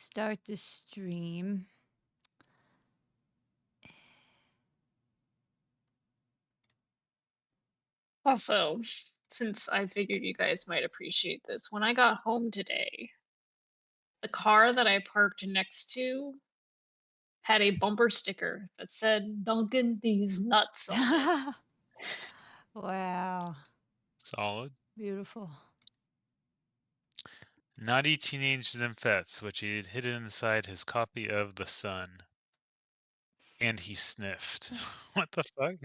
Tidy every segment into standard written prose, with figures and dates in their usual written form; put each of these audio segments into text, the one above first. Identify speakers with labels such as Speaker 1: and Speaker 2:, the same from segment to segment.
Speaker 1: Start the stream.
Speaker 2: Also, since I figured you guys might appreciate this, when I got home today, the car that I parked next to had a bumper sticker that said Dunkin' these nuts on it.
Speaker 1: Wow.
Speaker 3: Solid.
Speaker 1: Beautiful.
Speaker 3: Naughty teenage nymphets, which he had hidden inside his copy of The Sun. And he sniffed. What the fuck?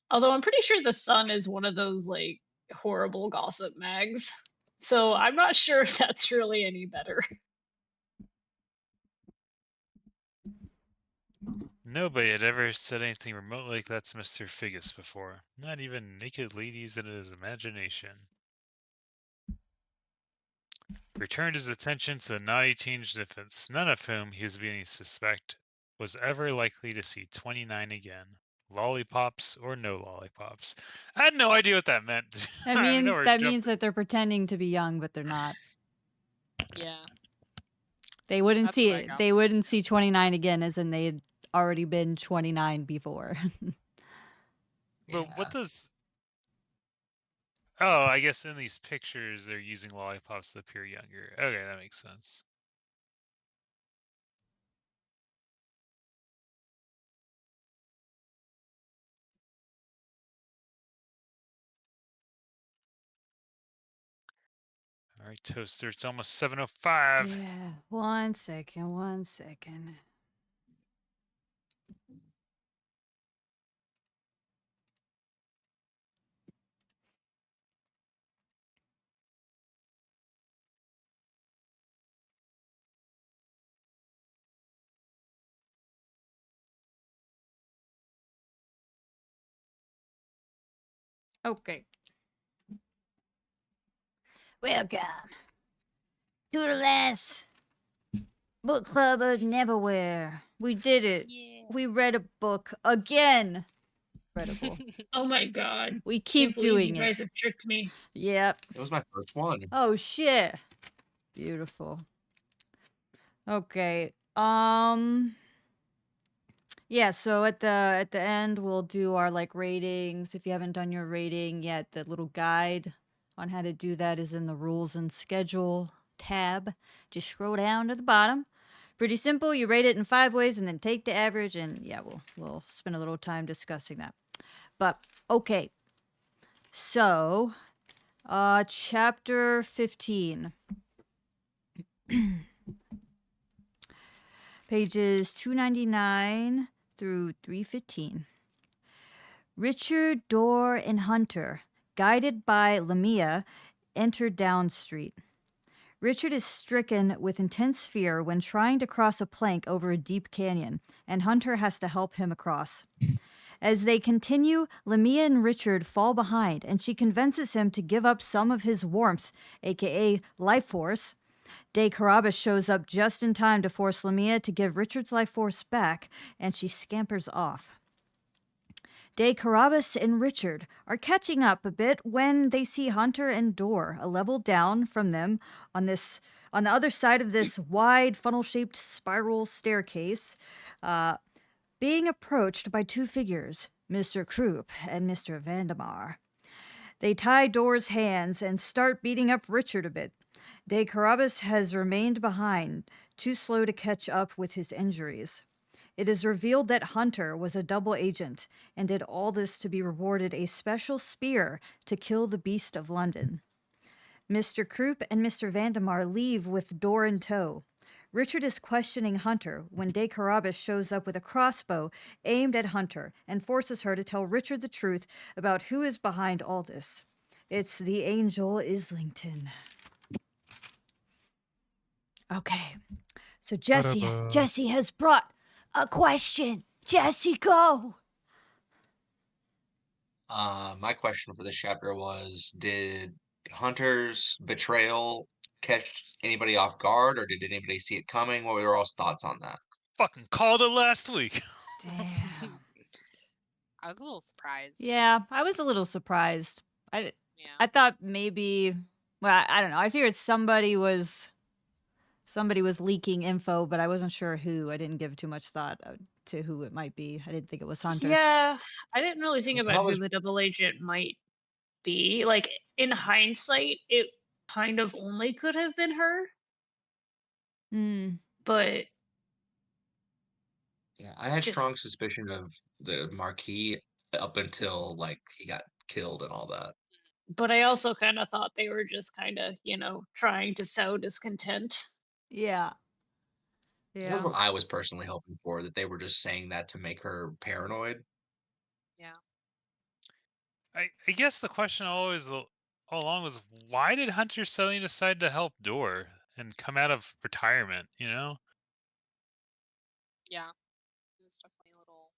Speaker 2: Although I'm pretty sure The Sun is one of those like horrible gossip mags. So I'm not sure if that's really any better.
Speaker 3: Nobody had ever said anything remotely like that to Mr. Figgis before. Not even naked ladies in his imagination. Returned his attention to the naughty teenage nymphets, none of whom he was beginning to suspect was ever likely to see 29 again. Lollipops or no lollipops. I had no idea what that meant.
Speaker 1: That
Speaker 3: I know
Speaker 1: means
Speaker 3: we're
Speaker 1: that
Speaker 3: jumping.
Speaker 1: means that they're pretending to be young, but they're not.
Speaker 4: Yeah.
Speaker 1: They wouldn't
Speaker 4: That's
Speaker 1: see
Speaker 4: what I
Speaker 1: it.
Speaker 4: got
Speaker 1: They
Speaker 4: from it,
Speaker 1: wouldn't
Speaker 4: too.
Speaker 1: see 29 again, as in they had already been 29 before.
Speaker 3: But
Speaker 5: Yeah.
Speaker 3: what does... Oh, I guess in these pictures they're using lollipops to appear younger. Okay, that makes sense. All right, Toaster, it's almost 7:05.
Speaker 1: Yeah. 1 second. 1 second. Okay. Welcome to the last book club of Neverwhere. We did it.
Speaker 4: Yeah.
Speaker 1: We read a book again. Incredible.
Speaker 2: Oh my god.
Speaker 1: We
Speaker 2: Can't
Speaker 1: keep
Speaker 2: believe
Speaker 1: doing
Speaker 2: you
Speaker 1: it.
Speaker 2: guys have tricked me.
Speaker 1: Yep.
Speaker 5: It was my first one.
Speaker 1: Oh shit. Beautiful. Okay. Yeah, so at the end we'll do our like ratings. If you haven't done your rating yet, the little guide on how to do that is in the rules and schedule tab. Just scroll down to the bottom. Pretty simple. You rate it in 5 ways and then take the average, and yeah, we'll spend a little time discussing that. But okay. So, chapter 15. Pages 299 through 315. Richard, Dorr, and Hunter, guided by Lamia, enter Down Street. Richard is stricken with intense fear when trying to cross a plank over a deep canyon, and Hunter has to help him across. As they continue, Lamia and Richard fall behind, and she convinces him to give up some of his warmth, aka life force. De Carabas shows up just in time to force Lamia to give Richard's life force back, and she scampers off. De Carabas and Richard are catching up a bit when they see Hunter and Dorr a level down from them on the other side of this wide funnel-shaped spiral staircase, being approached by 2 figures, Mr. Krupp and Mr. Vandemar. They tie Dorr's hands and start beating up Richard a bit. De Carabas has remained behind, too slow to catch up with his injuries. It is revealed that Hunter was a double agent and did all this to be rewarded a special spear to kill the Beast of London. Mr. Krupp and Mr. Vandemar leave with Dorr in tow. Richard is questioning Hunter when De Carabas shows up with a crossbow aimed at Hunter and forces her to tell Richard the truth about who is behind all this. It's the Angel Islington. Okay, so Jesse has brought a question. Jesse, go.
Speaker 5: My question for this chapter was, did Hunter's betrayal catch anybody off guard, or did anybody see it coming? What were your all's thoughts on that?
Speaker 3: Fucking called it last week.
Speaker 1: Damn.
Speaker 4: I was a little surprised.
Speaker 1: Yeah, I was a little surprised. I
Speaker 4: Yeah.
Speaker 1: thought maybe, well, I don't know. I figured somebody was somebody was leaking info, but I wasn't sure who. I didn't give too much thought to who it might be. I didn't think it was Hunter.
Speaker 2: Yeah, I didn't really think about
Speaker 5: How
Speaker 2: who
Speaker 5: was
Speaker 2: the double agent might be. Like, in hindsight, it kind of only could have been her,
Speaker 1: Mm,
Speaker 2: but
Speaker 5: yeah, I had
Speaker 2: just
Speaker 5: strong suspicion of the Marquis up until like he got killed and all that.
Speaker 2: but I also kind of thought they were just kind of, trying to sow discontent.
Speaker 1: yeah.
Speaker 5: That's
Speaker 1: Yeah.
Speaker 5: what I was personally hoping for, that they were just saying that to make her paranoid.
Speaker 4: Yeah.
Speaker 3: I guess the question all along was, why did Hunter suddenly decide to help Door and come out of retirement? You know,
Speaker 4: Yeah. It was definitely a little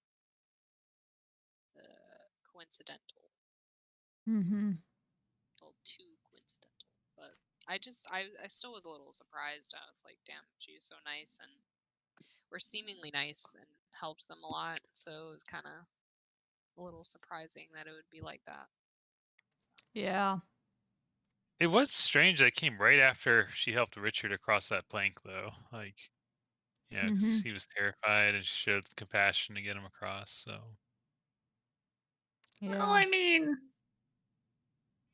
Speaker 4: coincidental.
Speaker 1: Mm-hmm.
Speaker 4: A little too coincidental. But I still was a little surprised. I was like, damn, she was so nice and or seemingly nice and helped them a lot. So it was kind of a little surprising that it would be like that.
Speaker 1: Yeah.
Speaker 3: it was strange that it came right after she helped Richard across that plank, though. Like, you know, 'cause
Speaker 1: Mm-hmm.
Speaker 3: he was terrified and she showed compassion to get him across. So
Speaker 2: Well,
Speaker 1: Yeah.
Speaker 2: I mean,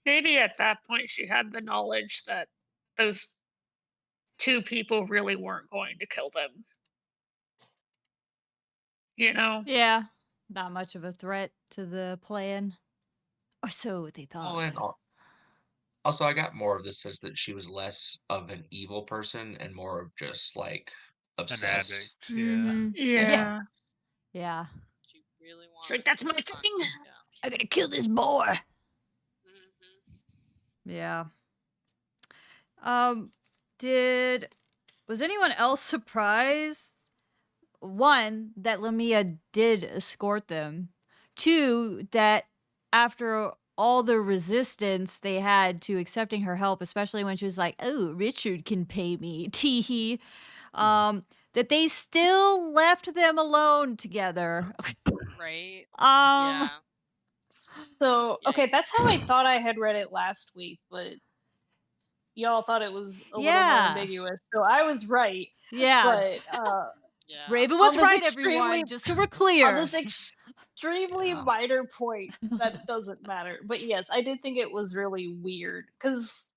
Speaker 2: maybe at that point she had the knowledge that those two people really weren't going to kill them. You know?
Speaker 1: Yeah. Not much of a threat to the plan. Or so they
Speaker 5: Well,
Speaker 1: thought.
Speaker 5: and also I got more of this sense that she was less of an evil person and more of just like
Speaker 3: an
Speaker 5: obsessed.
Speaker 3: addict, yeah.
Speaker 1: Mm-hmm.
Speaker 5: Yeah.
Speaker 2: Yeah.
Speaker 1: Yeah.
Speaker 4: She really
Speaker 2: She's like,
Speaker 4: wanted
Speaker 2: that's
Speaker 4: the
Speaker 2: my
Speaker 4: refund.
Speaker 2: thing.
Speaker 4: Yeah.
Speaker 1: I gotta kill this boy.
Speaker 4: Mm-hmm.
Speaker 1: Yeah. Was anyone else surprised? One, that Lamia did escort them. Two, that after all the resistance they had to accepting her help, especially when she was like, "Oh, Richard can pay me," teehee, that they still left them alone together.
Speaker 4: Right?
Speaker 1: um,
Speaker 4: Yeah.
Speaker 2: So, okay, that's
Speaker 4: Yikes.
Speaker 2: how I thought I had read it last week, but y'all thought it was a little more
Speaker 1: yeah,
Speaker 2: ambiguous. So I was right,
Speaker 1: yeah.
Speaker 2: but
Speaker 4: Yeah.
Speaker 1: Raven
Speaker 2: on
Speaker 1: was
Speaker 2: this
Speaker 1: right,
Speaker 2: extremely
Speaker 1: everyone. Just so we're
Speaker 2: on
Speaker 1: clear.
Speaker 2: this extremely
Speaker 5: Yeah.
Speaker 2: minor point that doesn't matter. But yes, I did think it was really weird because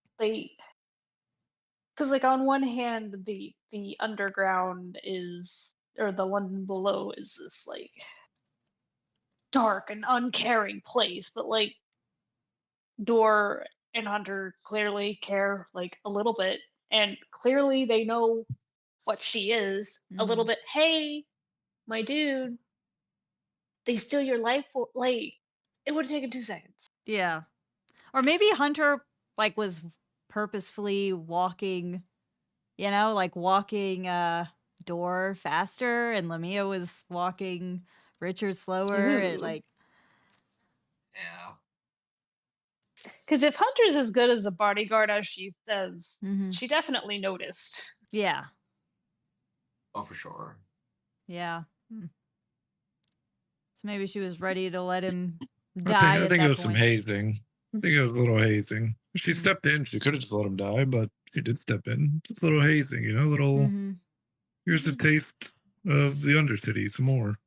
Speaker 2: like on one hand the underground is or the London below is this like dark and uncaring place, but like Door and Hunter clearly care like a little bit, and clearly they know what she is a little
Speaker 1: Mhm.
Speaker 2: bit. Hey, my dude, they steal your life. Like it would have taken 2 seconds.
Speaker 1: Yeah. Or maybe Hunter like was purposefully walking, like walking Door faster and Lamia was walking Richard slower and
Speaker 2: Ooh,
Speaker 1: like
Speaker 5: Yeah.
Speaker 2: because if Hunter's as good as a bodyguard as she says,
Speaker 1: mhm.
Speaker 2: she definitely noticed.
Speaker 1: Yeah.
Speaker 5: Oh, for sure.
Speaker 1: Yeah. So maybe she was ready to let him
Speaker 6: I
Speaker 1: die
Speaker 6: think
Speaker 1: at
Speaker 6: it
Speaker 1: that
Speaker 6: was some
Speaker 1: point.
Speaker 6: hazing. I think it was a little hazing. She
Speaker 1: Mm.
Speaker 6: stepped in. She could have just let him die, but she did step in. Just a little hazing, little.
Speaker 1: Mhm.
Speaker 6: Here's the taste of the Undercity. Some more.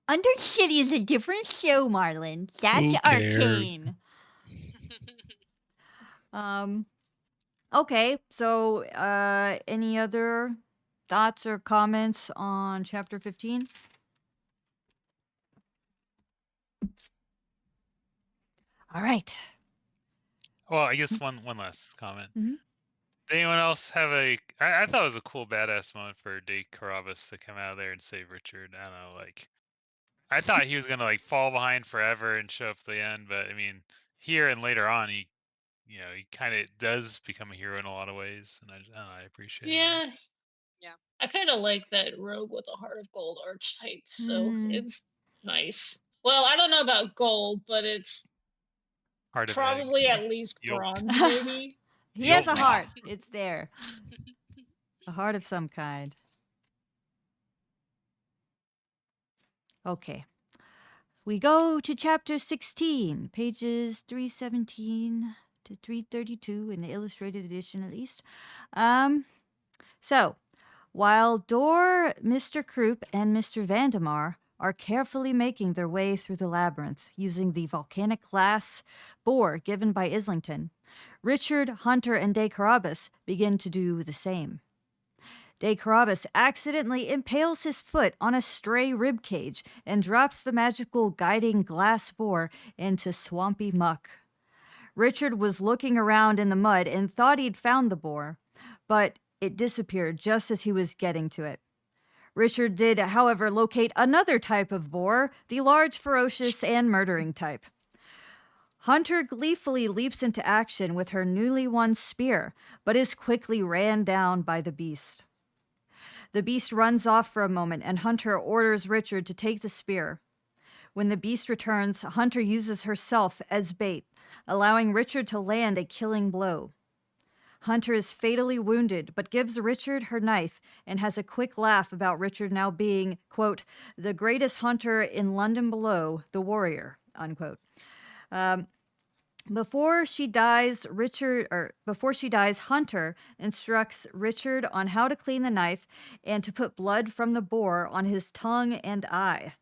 Speaker 1: Undercity is a different show, Marlon. That's
Speaker 6: Who cares?
Speaker 1: arcane. Okay, so any other thoughts or comments on chapter 15? All right.
Speaker 3: Well, I guess one last comment.
Speaker 1: Mhm.
Speaker 3: Did anyone else have I thought it was a cool badass moment for Dave Carabas to come out of there and save Richard. I don't know, like I thought he was gonna like fall behind forever and show up at the end, but I mean, here and later on, he kind of does become a hero in a lot of ways, and I don't know, I appreciated that.
Speaker 2: Yeah,
Speaker 4: Yeah.
Speaker 2: I kind of like that rogue with a heart of gold archetype, so
Speaker 1: Mhm.
Speaker 2: it's nice. Well, I don't know about gold, but it's
Speaker 3: Heart of egg.
Speaker 2: probably at least
Speaker 3: Yup.
Speaker 2: bronze, maybe.
Speaker 1: He has a
Speaker 5: Yup.
Speaker 1: heart. It's there. A heart of some kind. Okay. We go to chapter 16, pages 317 to 332 in the illustrated edition at least. So, while Door, Mr. Kroop, and Mr. Vandemar are carefully making their way through the labyrinth using the volcanic glass boar given by Islington, Richard, Hunter, and De Carabas begin to do the same. De Carabas accidentally impales his foot on a stray rib cage and drops the magical guiding glass boar into swampy muck. Richard was looking around in the mud and thought he'd found the boar, but it disappeared just as he was getting to it. Richard did, however, locate another type of boar, the large, ferocious, and murdering type. Hunter gleefully leaps into action with her newly won spear, but is quickly ran down by the beast. The beast runs off for a moment, and Hunter orders Richard to take the spear. When the beast returns, Hunter uses herself as bait, allowing Richard to land a killing blow. Hunter is fatally wounded, but gives Richard her knife and has a quick laugh about Richard now being, quote, the greatest hunter in London below, the warrior, unquote. Before she dies, Hunter instructs Richard on how to clean the knife and to put blood from the boar on his tongue and eye.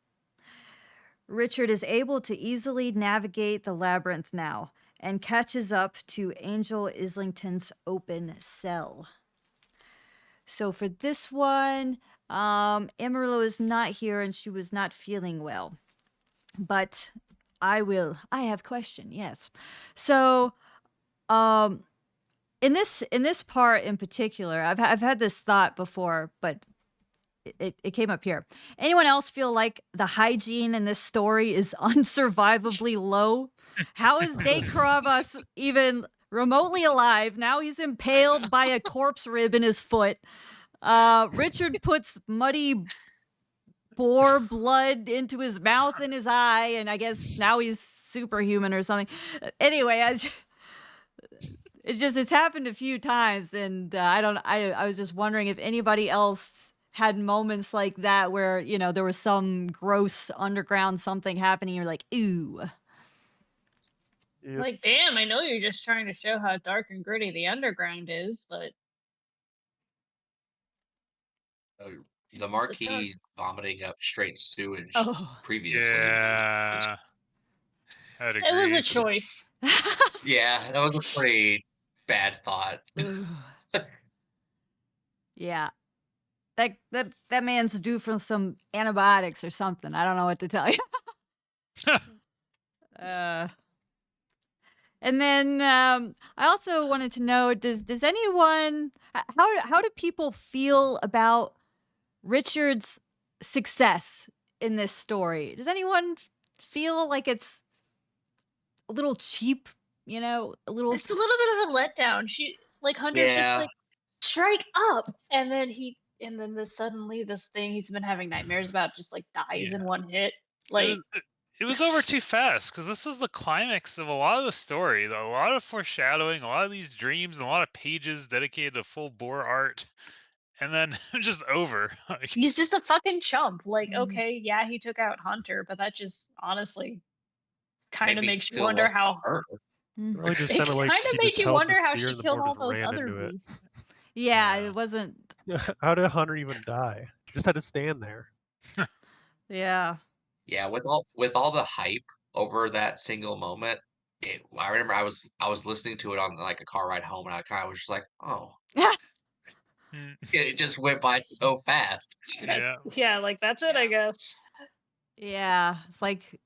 Speaker 1: Richard is able to easily navigate the labyrinth now and catches up to Angel Islington's open cell. So for this one, Amarillo is not here and she was not feeling well. But I have a question, yes. So in this part in particular, I've had this thought before, but it came up here. Anyone else feel like the hygiene in this story is unsurvivably low? How is De Carabas even remotely alive? Now he's impaled by a corpse rib in his foot. Richard puts muddy boar blood into his mouth and his eye, and I guess now he's superhuman or something. Anyway, it's happened a few times, and I was just wondering if anybody else had moments like that where, you know, there was some gross underground something happening. You're like, ooh.
Speaker 6: Yep.
Speaker 2: Like, damn, I know you're just trying to show how dark and gritty the underground is, but
Speaker 5: The Marquis vomiting up straight sewage
Speaker 1: Oh.
Speaker 5: previously.
Speaker 3: Yeah. I'd agree.
Speaker 2: it was a choice.
Speaker 5: Yeah, that was a pretty bad thought.
Speaker 1: Ooh. Yeah. That man's due from some antibiotics or something. I don't know what to tell you. And then I also wanted to know, does anyone, how do people feel about Richard's success in this story? Does anyone feel like it's a little cheap, you know, a little?
Speaker 2: It's a little bit of a letdown. Hunter's just like, strike up, and then suddenly this thing he's been having nightmares about just like dies in one hit. Like,
Speaker 3: it was over too fast because this was the climax of a lot of the story. A lot of foreshadowing, a lot of these dreams, and a lot of pages dedicated to full bore art, and then just over.
Speaker 2: he's just a fucking chump. Like,
Speaker 1: Mhm.
Speaker 2: okay, yeah, he took out Hunter, but that just honestly kind of
Speaker 5: Made me
Speaker 2: makes you
Speaker 5: feel
Speaker 2: wonder
Speaker 5: less
Speaker 2: how.
Speaker 5: for her.
Speaker 1: Mhm.
Speaker 6: Really just
Speaker 2: It
Speaker 6: sounded like
Speaker 2: kind of
Speaker 6: she
Speaker 2: made
Speaker 6: just
Speaker 2: you
Speaker 6: held
Speaker 2: wonder
Speaker 6: the
Speaker 2: how
Speaker 6: spear
Speaker 2: she
Speaker 6: and the
Speaker 2: killed
Speaker 6: boar
Speaker 2: all
Speaker 6: just
Speaker 2: those
Speaker 6: ran
Speaker 2: other
Speaker 6: into it.
Speaker 2: beasts.
Speaker 1: Yeah,
Speaker 3: Yeah.
Speaker 1: it wasn't.
Speaker 6: How did Hunter even die? He just had to stand there.
Speaker 1: Yeah.
Speaker 5: Yeah, with all the hype over that single moment, I remember I was listening to it on like a car ride home, and I kind of was just like, oh,
Speaker 3: Mm,
Speaker 5: it just went by so fast.
Speaker 3: yeah.
Speaker 2: Yeah, like that's it, I guess.
Speaker 1: Yeah. It's like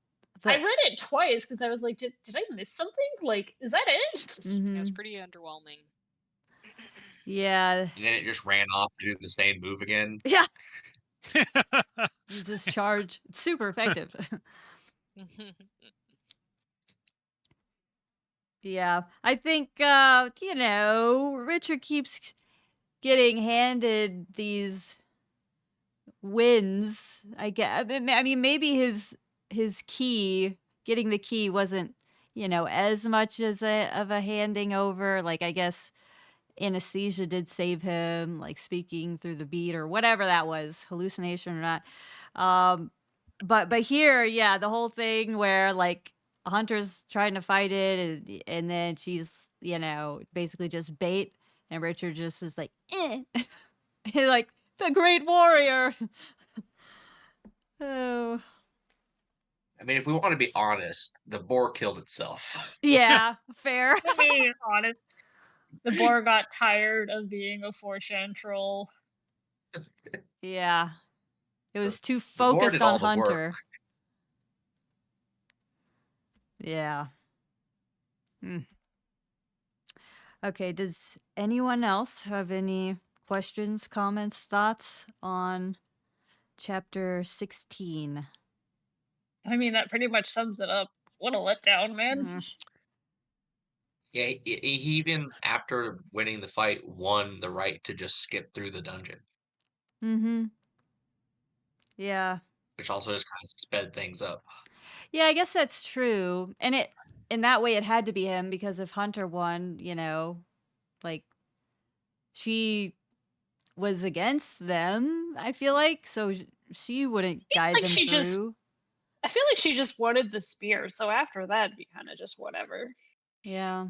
Speaker 2: I read it twice because I was like, did I miss something? Like, is that it?
Speaker 4: Yeah, it was
Speaker 1: Mhm.
Speaker 4: pretty underwhelming.
Speaker 1: Yeah.
Speaker 5: And then it just ran off to do the same move again.
Speaker 1: Yeah. Use this charge. It's super effective. Yeah. I think Richard keeps getting handed these wins. I mean maybe his key, getting the key wasn't, as much as of a handing over. Like, I guess anesthesia did save him, like speaking through the beat or whatever that was, hallucination or not. But here, yeah, the whole thing where like Hunter's trying to fight it, and then she's, basically just bait, and Richard just is like, eh. Like, the great warrior. Oh.
Speaker 5: I mean, if we want to be honest, the boar killed itself.
Speaker 1: Yeah, fair.
Speaker 2: I mean, honest, the boar got tired of being a 4chan troll.
Speaker 1: Yeah. It was too
Speaker 5: The boar
Speaker 1: focused
Speaker 5: did
Speaker 1: on
Speaker 5: all the work.
Speaker 1: Hunter. Yeah. Okay, does anyone else have any questions, comments, thoughts on chapter 16?
Speaker 2: I mean, that pretty much sums it up. What a letdown, man.
Speaker 1: Mm.
Speaker 5: Yeah, he even after winning the fight won the right to just skip through the dungeon,
Speaker 1: Mm-hmm. Yeah.
Speaker 5: which also just kind of sped things up.
Speaker 1: Yeah, I guess that's true. And in that way it had to be him, because if Hunter won, like, she was against them, I feel like, so she wouldn't guide
Speaker 2: like
Speaker 1: them
Speaker 2: she just-
Speaker 1: through.
Speaker 2: I feel like she just wanted the spear, so after that, it'd be kind of just whatever.
Speaker 1: Yeah.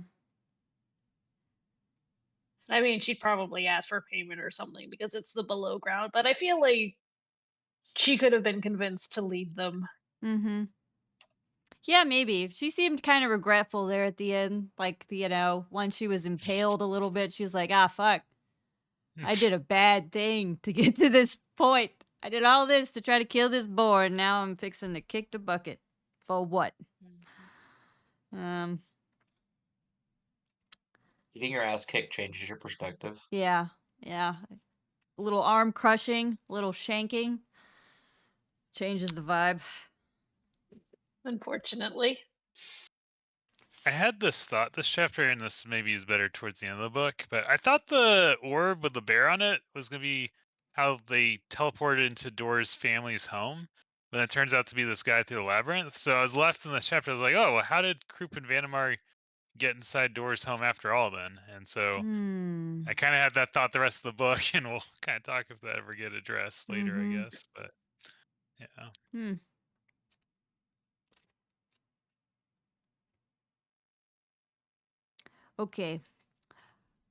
Speaker 2: I mean, she'd probably ask for payment or something because it's the below ground, but I feel like she could have been convinced to lead them.
Speaker 1: Mm-hmm. Yeah, maybe. She seemed kind of regretful there at the end. Like, once she was impaled a little bit, she was like, ah, fuck. I did a bad thing to get to this point. I did all this to try to kill this boar, and now I'm fixing to kick the bucket. For what?
Speaker 5: Getting your ass kicked changes your perspective.
Speaker 1: Yeah. A little arm crushing, a little shanking. Changes the vibe.
Speaker 2: Unfortunately.
Speaker 3: I had this thought this chapter, and this maybe is better towards the end of the book, but I thought the orb with the bear on it was going to be how they teleported into Dora's family's home, but it turns out to be this guy through the labyrinth. So I was left in this chapter, I was like, oh, well, how did Krupp and Vandermeer get inside Dora's home after all then? And so I kind of had that thought the rest of the book, and we'll kind of talk if that ever get addressed later, I guess. But yeah.
Speaker 1: Okay.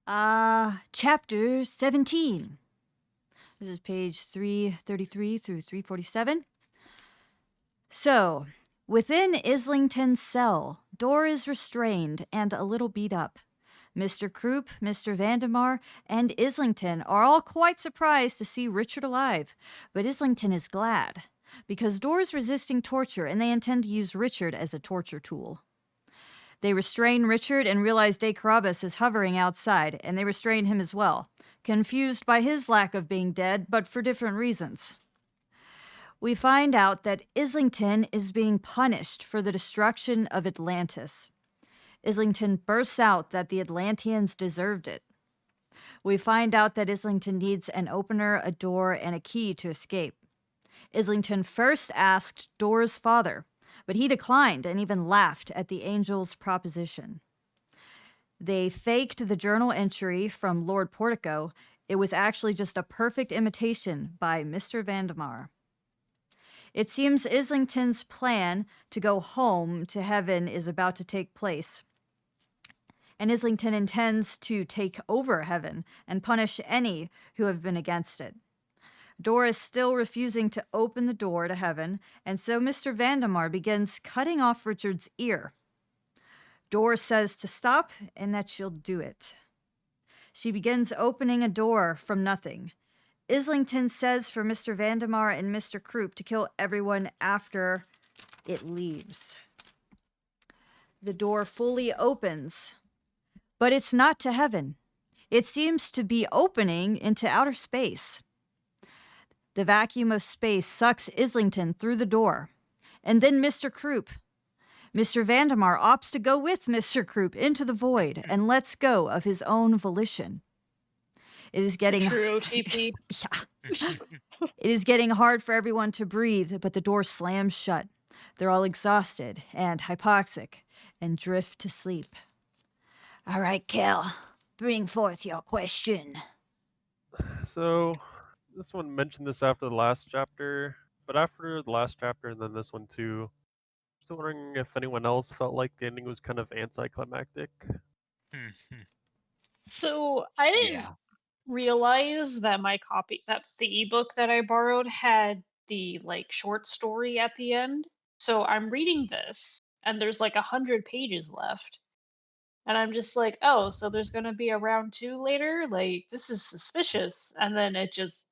Speaker 1: Chapter 17. This is page 333 through 347. So, within Islington's cell, Dor is restrained and a little beat up. Mr. Krupp, Mr. Vandermeer, and Islington are all quite surprised to see Richard alive, but Islington is glad, because Dor is resisting torture and they intend to use Richard as a torture tool. They restrain Richard and realize De Carabas is hovering outside, and they restrain him as well, confused by his lack of being dead, but for different reasons. We find out that Islington is being punished for the destruction of Atlantis. Islington bursts out that the Atlanteans deserved it. We find out that Islington needs an opener, a door, and a key to escape. Islington first asked Dor's father, but he declined and even laughed at the angel's proposition. They faked the journal entry from Lord Portico. It was actually just a perfect imitation by Mr. Vandermeer. It seems Islington's plan to go home to heaven is about to take place, and Islington intends to take over heaven and punish any who have been against it. Dor is still refusing to open the door to heaven, and so Mr. Vandermeer begins cutting off Richard's ear. Dor says to stop and that she'll do it. She begins opening a door from nothing. Islington says for Mr. Vandermeer and Mr. Krupp to kill everyone after it leaves. The door fully opens, but it's not to heaven. It seems to be opening into outer space. The vacuum of space sucks Islington through the door. And then Mr. Krupp. Mr. Vandermeer opts to go with Mr. Krupp into the void and lets go of his own volition. It is getting
Speaker 2: True OTP.
Speaker 1: It is getting hard for everyone to breathe, but the door slams shut. They're all exhausted and hypoxic and drift to sleep. All right, Kel, bring forth your question.
Speaker 7: So, this one mentioned this after the last chapter, but after the last chapter and then this one too, just wondering if anyone else felt like the ending was kind of anticlimactic.
Speaker 2: So I didn't.
Speaker 5: Yeah.
Speaker 2: realize that the ebook that I borrowed had the like short story at the end. So I'm reading this, and there's like 100 pages left, and I'm just like, oh, so there's gonna be a round 2 later. Like this is suspicious, and then it just,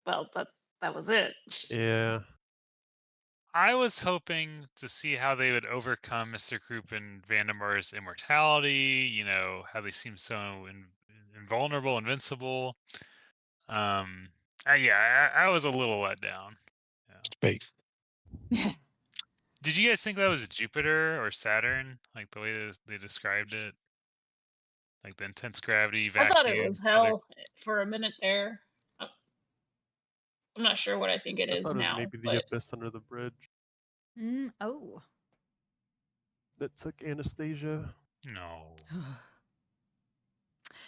Speaker 2: well, that was it.
Speaker 7: Yeah.
Speaker 3: I was hoping to see how they would overcome Mr. Krupp and Vandemar's immortality. You know, how they seem so invulnerable, invincible. Yeah, I was a little let down. Yeah.
Speaker 6: Space.
Speaker 3: Did you guys think that was Jupiter or Saturn? Like the way they described it, like the intense gravity,
Speaker 2: I thought it was
Speaker 3: vacuum.
Speaker 2: hell for a minute there. I'm not sure what I think it
Speaker 7: I
Speaker 2: is
Speaker 7: thought it was
Speaker 2: now,
Speaker 7: maybe the
Speaker 2: but
Speaker 7: abyss under the bridge
Speaker 1: Oh.
Speaker 7: that took Anastasia.
Speaker 3: No,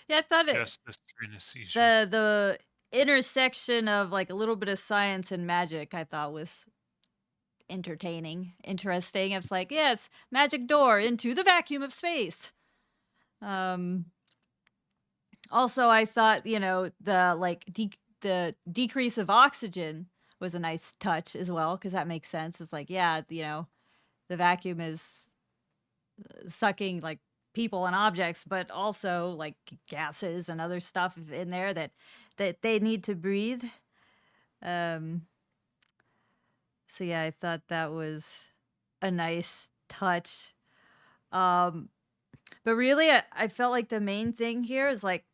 Speaker 1: Yeah, I thought
Speaker 3: justice for anesthesia.
Speaker 1: the intersection of like a little bit of science and magic I thought was interesting. It's like, yes, magic door into the vacuum of space. Also, I thought, the like the decrease of oxygen was a nice touch as well, because that makes sense. It's like, yeah, the vacuum is sucking like people and objects, but also like gases and other stuff in there that they need to breathe. So yeah, I thought that was a nice touch. But really, I felt like the main thing here is like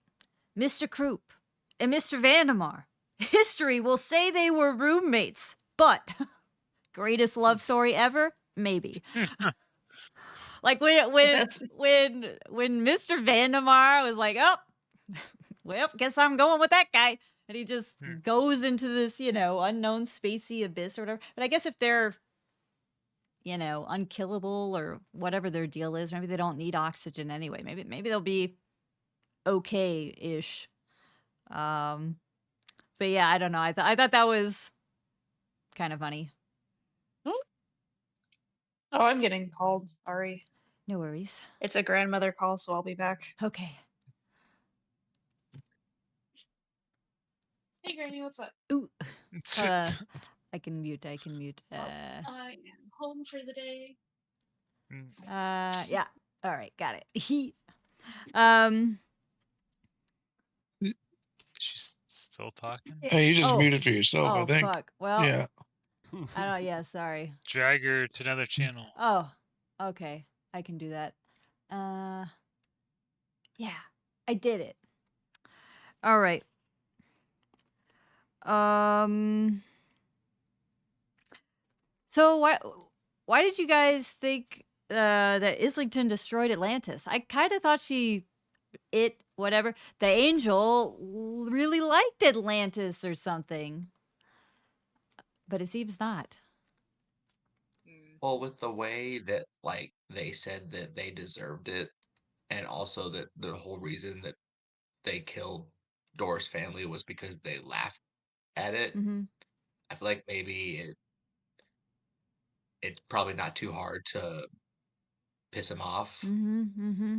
Speaker 1: Mr. Krupp and Mr. Vandemar. History will say they were roommates, but greatest love story ever? Maybe. Like
Speaker 2: that's
Speaker 1: when Mr. Vandemar was like, oh, well, guess I'm going with that guy. And he just goes into this, unknown spacey abyss or whatever. But I guess if they're, unkillable or whatever their deal is, maybe they don't need oxygen anyway. Maybe they'll be okay-ish. But yeah, I don't know. I thought that was kind of funny.
Speaker 2: Oh, I'm getting called. Sorry.
Speaker 1: No worries.
Speaker 2: It's a grandmother call, so I'll be back.
Speaker 1: Okay.
Speaker 2: Hey, Granny, what's up?
Speaker 1: Ooh. I can mute. I
Speaker 2: am home for the day.
Speaker 1: Yeah. All right, got it. um
Speaker 3: She's still talking.
Speaker 6: Hey, you just
Speaker 1: Oh.
Speaker 6: muted for yourself, I
Speaker 1: Oh
Speaker 6: think.
Speaker 1: fuck. Well,
Speaker 6: Yeah.
Speaker 1: I don't. Yeah, sorry.
Speaker 3: Drag her to another channel.
Speaker 1: Oh, okay. I can do that. Yeah, I did it. All right. So why did you guys think that Islington destroyed Atlantis? I kind of thought whatever. The angel really liked Atlantis or something. But it seems not.
Speaker 5: Well, with the way that like they said that they deserved it, and also that the whole reason that they killed Dora's family was because they laughed at it.
Speaker 1: Mm-hmm.
Speaker 5: I feel like maybe it's probably not too hard to piss him off.
Speaker 1: Mm-hmm. Mm-hmm.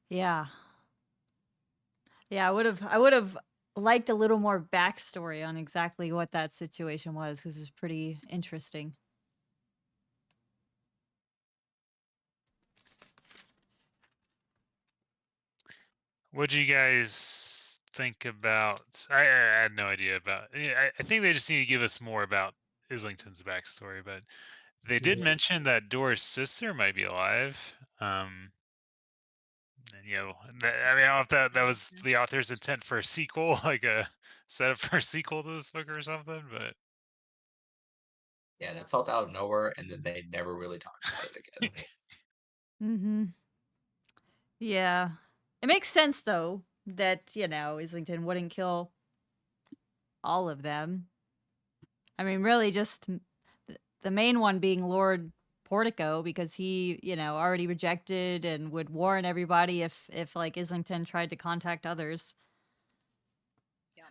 Speaker 1: Yeah. Yeah, I would have liked a little more backstory on exactly what that situation was, because it's pretty interesting.
Speaker 3: What do you guys think about? I had no idea about. I think they just need to give us more about Islington's backstory, but they did mention that Dora's sister might be alive. And, I mean, I don't know if that was the author's intent for a sequel, like a setup for a sequel to this book or something. But
Speaker 5: Yeah, that felt out of nowhere, and then they never really talked about it again.
Speaker 1: Mm-hmm. Yeah. It makes sense, though, that, Islington wouldn't kill all of them. I mean, really just the main one being Lord Portico, because he, already rejected and would warn everybody if like Islington tried to contact others.
Speaker 4: Yeah.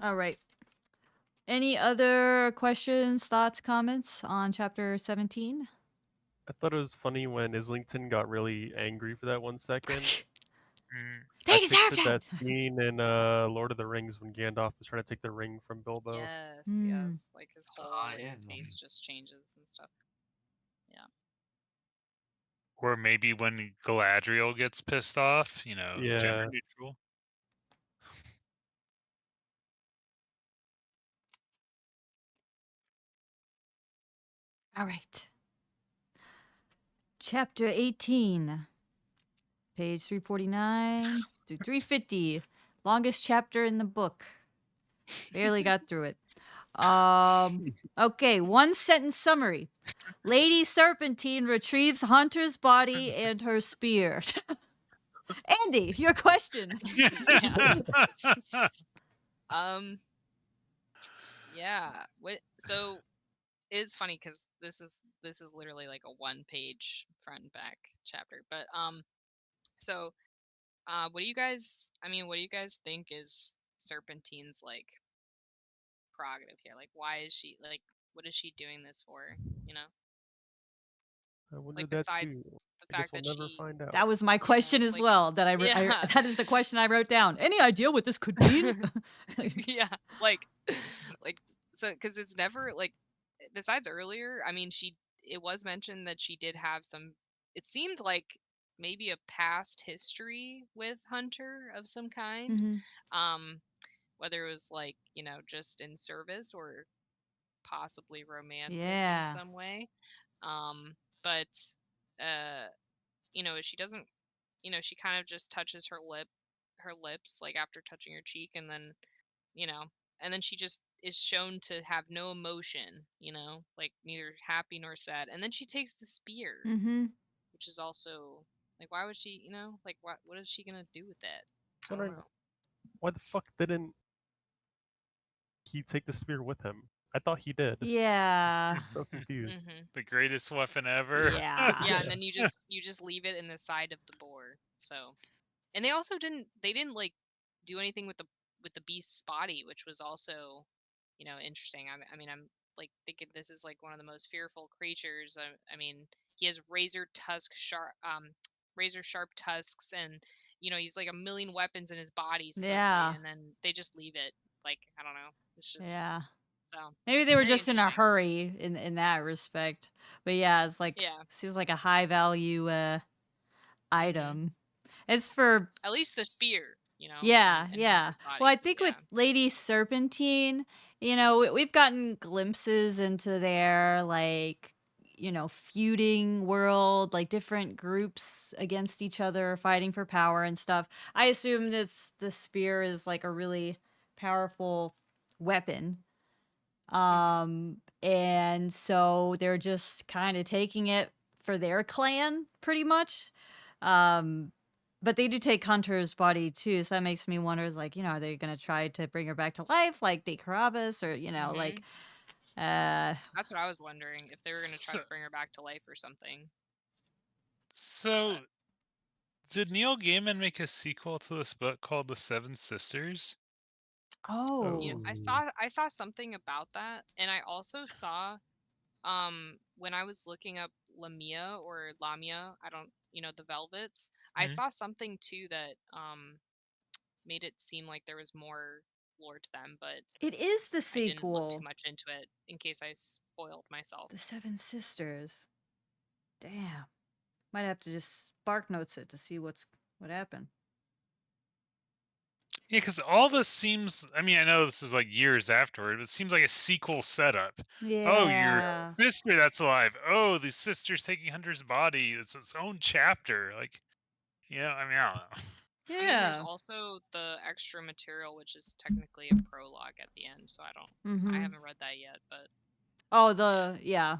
Speaker 1: All right. Any other questions, thoughts, comments on chapter 17?
Speaker 7: I thought it was funny when Islington got really angry for that 1 second.
Speaker 3: Mm.
Speaker 1: They
Speaker 7: I
Speaker 1: deserved
Speaker 7: pictured
Speaker 1: it!
Speaker 7: that scene in Lord of the Rings when Gandalf was trying to take the ring from Bilbo.
Speaker 4: Yes,
Speaker 1: Hmm.
Speaker 4: yes. Like his whole like,
Speaker 5: Yeah.
Speaker 4: face just changes and stuff.
Speaker 3: Or maybe when Galadriel gets pissed off, gender
Speaker 7: Yeah.
Speaker 3: neutral.
Speaker 1: All right. Chapter 18, page 349 through 350. Longest chapter in the book. Barely got through it. Okay, one sentence summary. Lady Serpentine retrieves Hunter's body and her spear. Andy, your question.
Speaker 4: Yeah. Yeah. What? So it's funny because this is literally like a 1-page front and back chapter. But so what do you guys? I mean, what do you guys think is Serpentine's like prerogative here? Like, why is she like? What is she doing this for? You know,
Speaker 7: I wonder
Speaker 4: like
Speaker 7: that too.
Speaker 4: besides the
Speaker 7: I guess
Speaker 4: fact
Speaker 7: we'll
Speaker 4: that
Speaker 7: never
Speaker 4: she,
Speaker 7: find out.
Speaker 1: That was my question as
Speaker 4: like,
Speaker 1: well. That
Speaker 4: yeah,
Speaker 1: that is the question I wrote down. Any idea what this could mean?
Speaker 4: yeah, like, like, so because it's never like, besides earlier. I mean, it was mentioned that she did have some. It seemed like maybe a past history with Hunter of some kind.
Speaker 1: Mhm.
Speaker 4: Um, whether it was like just in service or possibly romantic in
Speaker 1: Yeah.
Speaker 4: some way. But uh, she doesn't. She kind of just touches her lips like after touching her cheek, and then you know, and then she just is shown to have no emotion, like neither happy nor sad. And then she takes the spear,
Speaker 1: Mhm.
Speaker 4: which is also like, why would she, like what is she gonna do with that?
Speaker 7: Just
Speaker 4: I don't
Speaker 7: wondering
Speaker 4: know.
Speaker 7: why the fuck didn't he take the spear with him? I thought he did.
Speaker 1: Yeah.
Speaker 7: I'm so confused.
Speaker 3: The greatest weapon ever.
Speaker 1: Yeah.
Speaker 4: Yeah, and then you just leave it in the side of the boar. So, and they didn't like do anything with the beast's body, which was also interesting. I mean, I'm like thinking this is like one of the most fearful creatures. I mean, he has razor sharp tusks, and he's like a million weapons in his body supposedly,
Speaker 1: Yeah.
Speaker 4: and then they just leave it. Like, I don't know. It's just
Speaker 1: Yeah.
Speaker 4: so
Speaker 1: Maybe they were
Speaker 4: very
Speaker 1: just in a
Speaker 4: interesting.
Speaker 1: hurry in that respect. But yeah, it's like
Speaker 4: Yeah.
Speaker 1: seems like a high value
Speaker 4: Hmm.
Speaker 1: item. As for
Speaker 4: At least the spear,
Speaker 1: yeah,
Speaker 4: in
Speaker 1: yeah.
Speaker 4: Hunter's body.
Speaker 1: Well, I think with
Speaker 4: Yeah.
Speaker 1: Lady Serpentine, we've gotten glimpses into their like, feuding world, like different groups against each other, fighting for power and stuff. I assume the spear is like a really powerful weapon.
Speaker 4: Hmm.
Speaker 1: And so they're just kind of taking it for their clan, pretty much. Um, but they do take Hunter's body too, so that makes me wonder, is like, are they gonna try to bring her back to life, like De Carabas, or
Speaker 4: Hmm.
Speaker 1: like, uh,
Speaker 4: That's what I was wondering, if they were gonna try
Speaker 3: So,
Speaker 4: to bring her back to life or something.
Speaker 3: so
Speaker 4: But
Speaker 3: did Neil Gaiman make a sequel to this book called The Seven Sisters?
Speaker 1: oh,
Speaker 7: Oh.
Speaker 4: I saw something about that, and I also saw when I was looking up Lamia or Lamia, I don't, the Velvets. I
Speaker 3: Hmm?
Speaker 4: saw something too that made it seem like there was more lore to them, but
Speaker 1: it is the
Speaker 4: I didn't look too
Speaker 1: sequel,
Speaker 4: much into it in case I spoiled myself.
Speaker 1: The Seven Sisters. Damn, might have to just spark notes it to see what happened.
Speaker 3: Yeah, because all this seems, I mean, I know this was like years afterward, but it seems like a sequel setup. Oh, your
Speaker 1: Yeah,
Speaker 3: sister that's alive. Oh, the sister's taking Hunter's body. It's its own chapter. Like, I mean, I don't know.
Speaker 4: I mean, there's
Speaker 1: yeah.
Speaker 4: also the extra material, which is technically a prologue at the end, so I
Speaker 1: Mm-hmm.
Speaker 4: haven't read that yet, but
Speaker 1: Oh,
Speaker 4: yeah.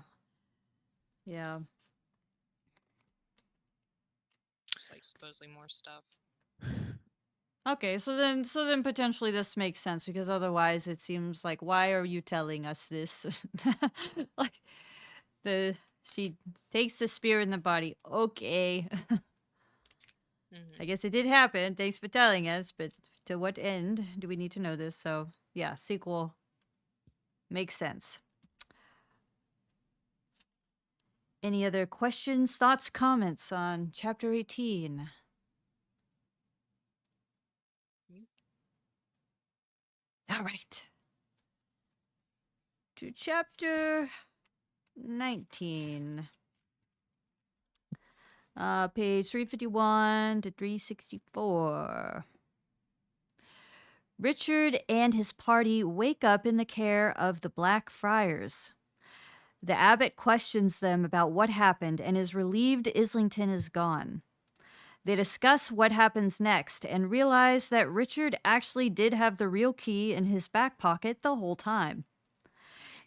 Speaker 1: yeah.
Speaker 4: It's like supposedly more stuff.
Speaker 1: Okay, so then potentially this makes sense, because otherwise it seems like, why are you telling us this? Like the she takes the spear in the body. Okay. I
Speaker 4: Hmm.
Speaker 1: guess it did happen. Thanks for telling us, but to what end do we need to know this? So, yeah, sequel Makes sense. Any other questions, thoughts, comments on chapter 18? All right. To chapter 19. Page 351 to 364. Richard and his party wake up in the care of the Black Friars. The abbot questions them about what happened and is relieved Islington is gone. They discuss what happens next and realize that Richard actually did have the real key in his back pocket the whole time.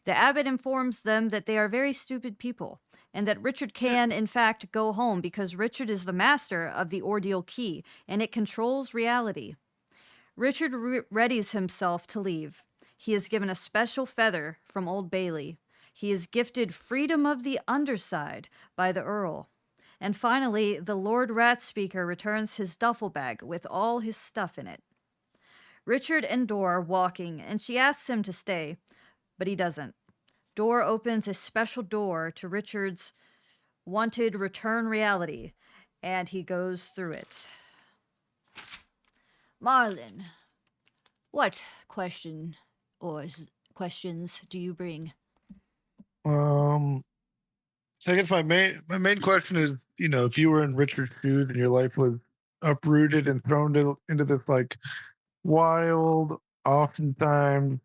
Speaker 1: The abbot informs them that they are very stupid people and that Richard can, in fact, go home because Richard is the master of the ordeal key and it controls reality. Richard readies himself to leave. He is given a special feather from Old Bailey. He is gifted freedom of the underside by the Earl. And finally, the Lord Rat Speaker returns his duffel bag with all his stuff in it. Richard and Dor are walking, and she asks him to stay, but he doesn't. Dor opens a special door to Richard's wanted return reality, and he goes through it. Marlin, what questions do you bring?
Speaker 6: I guess my main question is, if you were in Richard's shoes and your life was uprooted and thrown into this like wild, oftentimes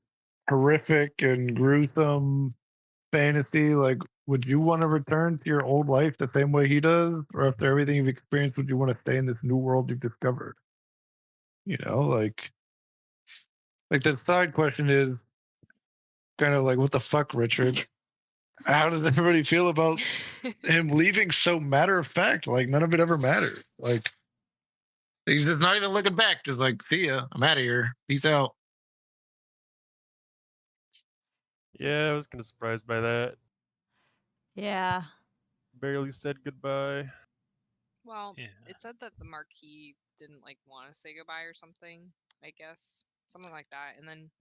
Speaker 6: horrific and gruesome fantasy, like would you want to return to your old life the same way he does? Or after everything you've experienced, would you want to stay in this new world you've discovered? Like the side question is kind of like, what the fuck, Richard? How does everybody feel about him leaving so matter of fact? Like none of it ever mattered. Like he's just not even looking back, just like, see ya, I'm out of here. Peace out.
Speaker 7: Yeah, I was kind of surprised by that.
Speaker 1: Yeah.
Speaker 7: Barely said goodbye.
Speaker 4: Well,
Speaker 3: Yeah.
Speaker 4: it said that the Marquis didn't like want to say goodbye or something, I guess. Something like that. And then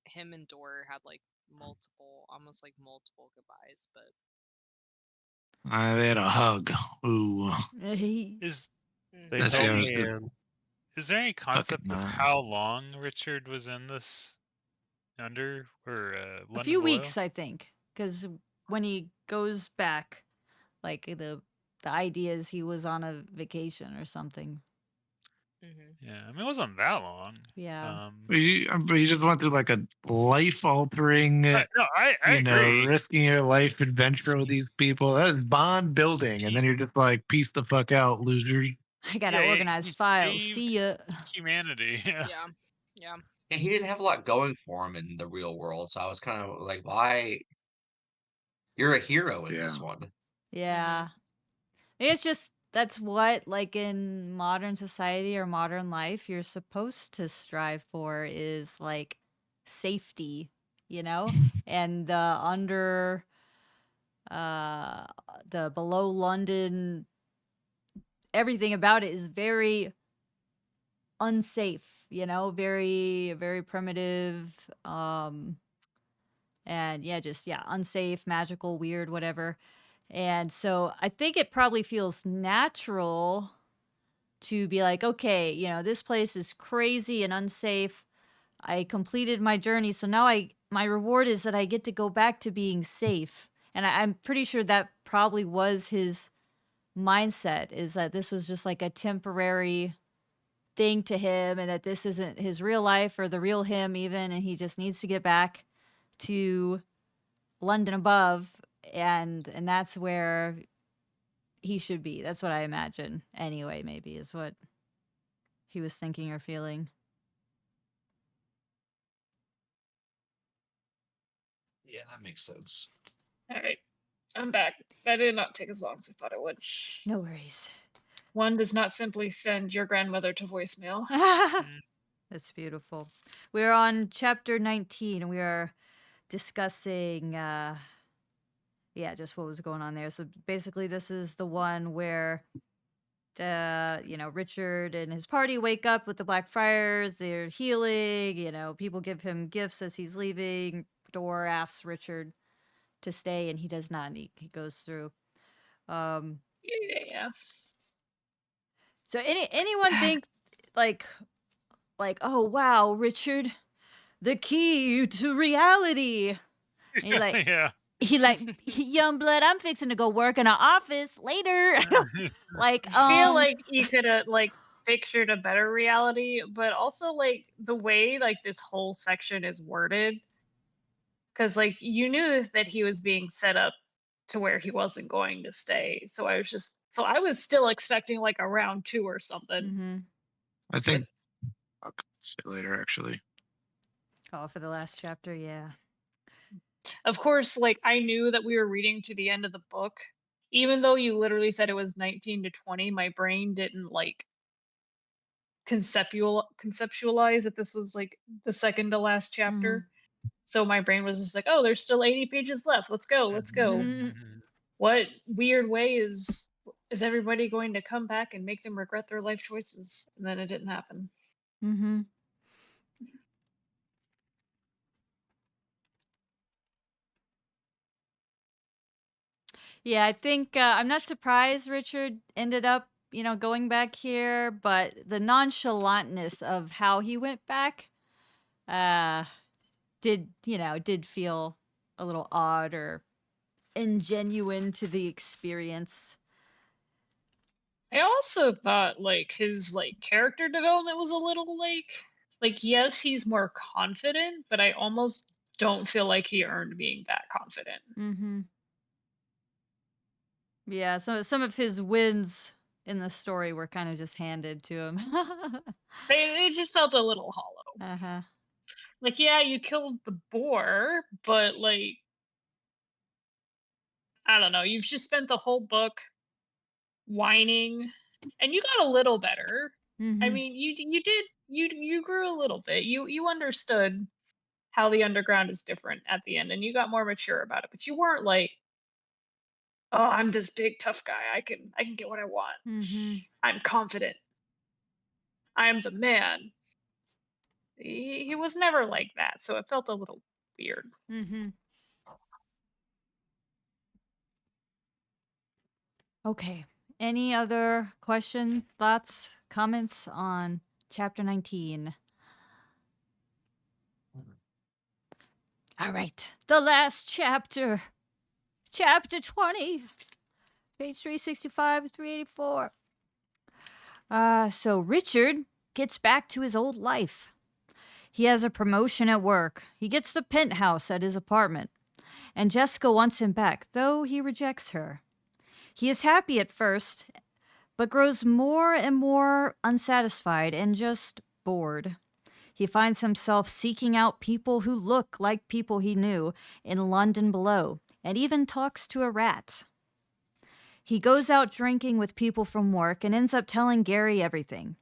Speaker 4: him and Dor had like almost like multiple goodbyes, but
Speaker 6: They had a hug. Ooh.
Speaker 3: Is
Speaker 7: They
Speaker 3: Is
Speaker 6: That's
Speaker 3: there
Speaker 7: held
Speaker 3: any-
Speaker 7: hands.
Speaker 3: is there any concept of
Speaker 6: no.
Speaker 3: how long Richard was in this under or London
Speaker 1: A few
Speaker 3: below?
Speaker 1: weeks, I think, because when he goes back, like the idea is he was on a vacation or something.
Speaker 3: Yeah, I mean it wasn't that long.
Speaker 1: Yeah.
Speaker 6: But you just went through like a life altering,
Speaker 3: No, I agree.
Speaker 6: risking your life adventure with these people. That is bond building. And then you're just like, peace the fuck out, losers.
Speaker 1: I gotta
Speaker 3: Yeah,
Speaker 1: organize
Speaker 3: he
Speaker 1: files.
Speaker 3: saved
Speaker 1: See ya.
Speaker 3: humanity. Yeah.
Speaker 4: yeah.
Speaker 5: And he didn't have a lot going for him in the real world, so I was kind of like, why? You're a hero in this one.
Speaker 1: Yeah. It's just that's what, like in modern society or modern life, you're supposed to strive for is like safety, and the below London, everything about it is very unsafe, very, very primitive. And unsafe, magical, weird, whatever. And so I think it probably feels natural to be like, okay, this place is crazy and unsafe. I completed my journey, so now my reward is that I get to go back to being safe. And I'm pretty sure that probably was his mindset, is that this was just like a temporary thing to him and that this isn't his real life or the real him even, and he just needs to get back to London above, and that's where he should be. That's what I imagine. Anyway, maybe is what he was thinking or feeling.
Speaker 5: Yeah, that makes sense.
Speaker 2: All right, I'm back. That did not take as long as I thought it would.
Speaker 1: No worries.
Speaker 2: One does not simply send your grandmother to voicemail.
Speaker 1: That's beautiful. We're on chapter 19. We are discussing just what was going on there. So basically this is the one where Richard and his party wake up with the Black Friars. They're healing, people give him gifts as he's leaving. door asks Richard to stay, and he does not. And he goes through.
Speaker 2: Yeah.
Speaker 1: So anyone think like oh wow, Richard, the key to reality. And he's like
Speaker 3: Yeah.
Speaker 1: young blood, I'm fixing to go work in an office later. Like
Speaker 2: I feel like you could have like pictured a better reality, but also like the way like this whole section is worded, because like you knew that he was being set up to where he wasn't going to stay. So I was still expecting like a round 2 or something.
Speaker 1: Mm-hmm.
Speaker 6: I think I'll say later, actually.
Speaker 1: Oh, for the last chapter, yeah.
Speaker 2: Of course, like I knew that we were reading to the end of the book. Even though you literally said it was 19 to 20, my brain didn't like conceptualize that this was like the second to last chapter. So my brain was just like, oh, there's still 80 pages left. Let's go. What weird way is everybody going to come back and make them regret their life choices? And then it didn't happen.
Speaker 1: Mm-hmm. Yeah, I think I'm not surprised Richard ended up, going back here, but the nonchalantness of how he went back did feel a little odd or ingenuine to the experience.
Speaker 2: I also thought like his like character development was a little like yes, he's more confident, but I almost don't feel like he earned being that confident.
Speaker 1: Mm-hmm. Yeah, so some of his wins in the story were kind of just handed to him.
Speaker 2: It just felt a little hollow.
Speaker 1: Uh-huh.
Speaker 2: Like, yeah, you killed the boar, but like I don't know, you've just spent the whole book whining and you got a little better. I
Speaker 1: Mm-hmm.
Speaker 2: mean, you grew a little bit. You understood how the underground is different at the end and you got more mature about it, but you weren't like, "Oh, I'm this big tough guy. I can get what I want.
Speaker 1: Mm-hmm.
Speaker 2: I'm confident. I am the man." He was never like that, so it felt a little weird.
Speaker 1: Mm-hmm. Okay. Any other questions, thoughts, comments on chapter 19? All right. The last chapter. Chapter 20. Page 365 384. So Richard gets back to his old life. He has a promotion at work. He gets the penthouse at his apartment. And Jessica wants him back, though he rejects her. He is happy at first, but grows more and more unsatisfied and just bored. He finds himself seeking out people who look like people he knew in London below, and even talks to a rat. He goes out drinking with people from work and ends up telling Gary everything.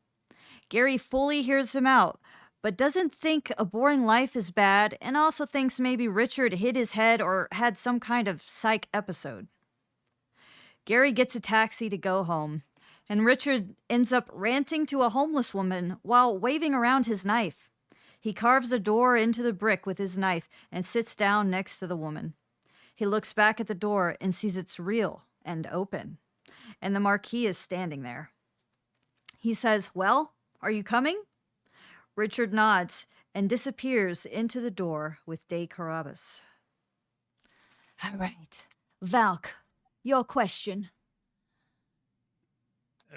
Speaker 1: Gary fully hears him out, but doesn't think a boring life is bad and also thinks maybe Richard hit his head or had some kind of psych episode. Gary gets a taxi to go home, and Richard ends up ranting to a homeless woman while waving around his knife. He carves a door into the brick with his knife and sits down next to the woman. He looks back at the door and sees it's real and open, and the Marquis is standing there. He says, "Well, are you coming?" Richard nods and disappears into the door with De Carabas. All right. Valk, your question.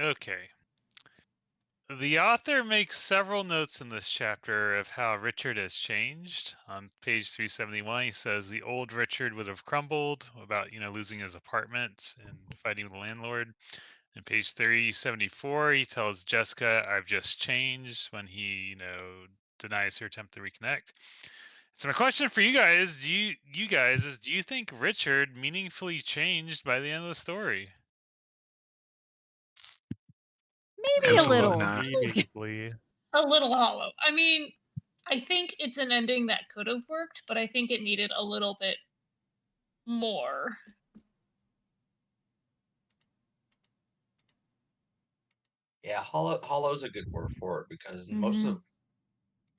Speaker 3: Okay. The author makes several notes in this chapter of how Richard has changed. On page 371, he says the old Richard would have crumbled about, losing his apartment and fighting with the landlord. On page 374, he tells Jessica, "I've just changed," when he, denies her attempt to reconnect. So my question for you guys, do you think Richard meaningfully changed by the end of the story?
Speaker 1: Maybe a
Speaker 6: Absolutely
Speaker 1: little.
Speaker 6: not.
Speaker 7: Meaningfully.
Speaker 2: A little hollow. I mean, I think it's an ending that could have worked, but I think it needed a little bit more.
Speaker 5: Yeah, hollow's a good word for it because most
Speaker 1: Mhm.
Speaker 5: of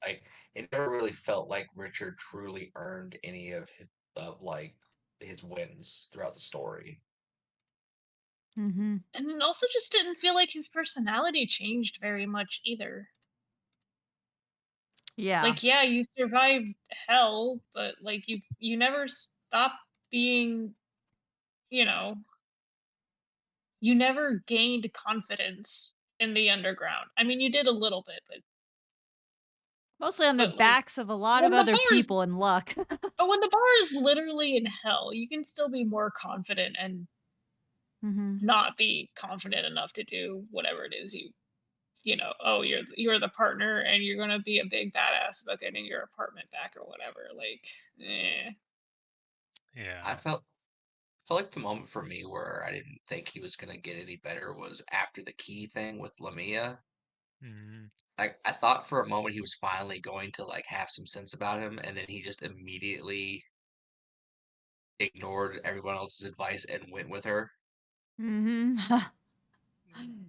Speaker 5: Like it never really felt like Richard truly earned any of his wins throughout the story.
Speaker 1: Mm-hmm.
Speaker 2: And it also just didn't feel like his personality changed very much either.
Speaker 1: Yeah.
Speaker 2: Like, yeah, you survived hell, but like you never stopped being, you know, you never gained confidence in the underground. I mean, you did a little bit,
Speaker 1: Mostly on the
Speaker 2: but like
Speaker 1: backs of a lot of
Speaker 2: when the
Speaker 1: other
Speaker 2: bar's
Speaker 1: people and luck.
Speaker 2: but when the bar is literally in hell, you can still be more confident and
Speaker 1: Mm-hmm.
Speaker 2: not be confident enough to do whatever it is you know, oh, you're the partner and you're gonna be a big badass about getting your apartment back or whatever. Like,
Speaker 5: I
Speaker 3: Yeah.
Speaker 5: felt like the moment for me where I didn't think he was gonna get any better was after the key thing with Lamia.
Speaker 3: Mhm.
Speaker 5: Like I thought for a moment he was finally going to like have some sense about him, and then he just immediately ignored everyone else's advice and went with her.
Speaker 1: Mm-hmm.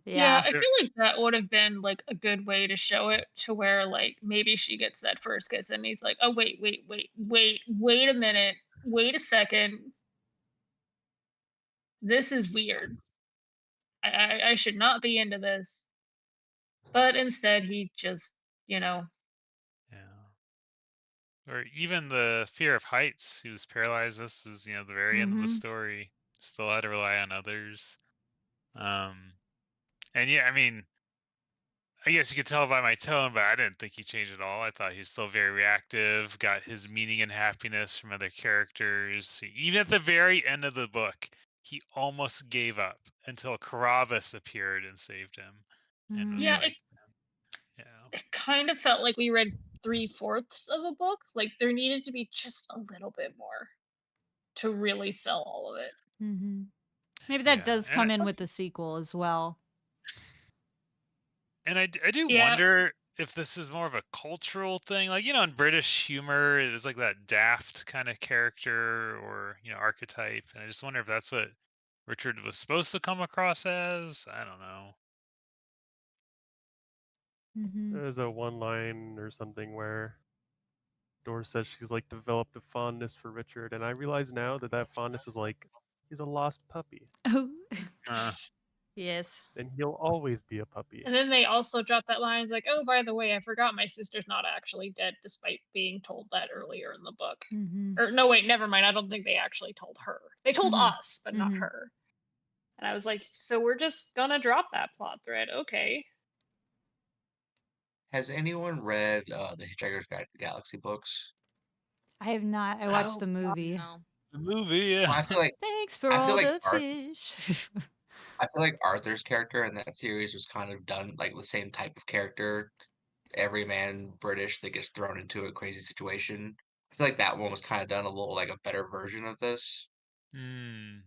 Speaker 2: yeah,
Speaker 1: Yeah.
Speaker 2: I feel like that would have been like a good way to show it to where like maybe she gets that first kiss and he's like, oh wait a minute, wait a second, this is weird. I should not be into this. But instead, he just, you know,
Speaker 3: Yeah. Or even the fear of heights. He was paralyzed. This is, the very end of the
Speaker 1: Mm-hmm.
Speaker 3: story. Still had to rely on others. And yeah, I mean, I guess you could tell by my tone, but I didn't think he changed at all. I thought he was still very reactive, got his meaning and happiness from other characters. Even at the very end of the book, he almost gave up until Carabas appeared and saved him. And was
Speaker 2: yeah,
Speaker 1: Mm-hmm.
Speaker 3: like, yeah.
Speaker 2: it kind of felt like we read 3/4 of a book. Like there needed to be just a little bit more to really sell all of it.
Speaker 1: Mm-hmm. Maybe that
Speaker 3: Yeah.
Speaker 1: does come in with the sequel as well.
Speaker 3: And I do
Speaker 2: Yeah,
Speaker 3: wonder if this is more of a cultural thing. Like, in British humor, there's like that daft kind of character or, archetype. And I just wonder if that's what Richard was supposed to come across as. I don't know.
Speaker 1: Mm-hmm.
Speaker 7: There's a one line or something where Doris says she's like developed a fondness for Richard, and I realize now that that fondness is like he's a lost puppy,
Speaker 1: Oh.
Speaker 3: Uh,
Speaker 1: Yes.
Speaker 7: and he'll always be a puppy.
Speaker 2: and then they also dropped that line. It's like, oh, by the way, I forgot my sister's not actually dead, despite being told that earlier in the book.
Speaker 1: Mm-hmm.
Speaker 2: Or no, wait, never mind. I don't think they actually told her. They told
Speaker 1: Mhm.
Speaker 2: us, but not
Speaker 1: Mhm.
Speaker 2: her. And I was like, so we're just gonna drop that plot thread, okay?
Speaker 5: Has anyone read the Hitchhiker's Guide to the Galaxy books?
Speaker 1: I have not. I watched
Speaker 2: Oh,
Speaker 1: the movie.
Speaker 4: No.
Speaker 3: the movie, yeah.
Speaker 5: Well,
Speaker 1: Thanks for
Speaker 5: I feel
Speaker 1: all
Speaker 5: like
Speaker 1: the fish.
Speaker 5: I feel like Arthur's character in that series was kind of done like the same type of character, everyman British that gets thrown into a crazy situation. I feel like that one was kind of done a little like a better version of this.
Speaker 3: Hmm.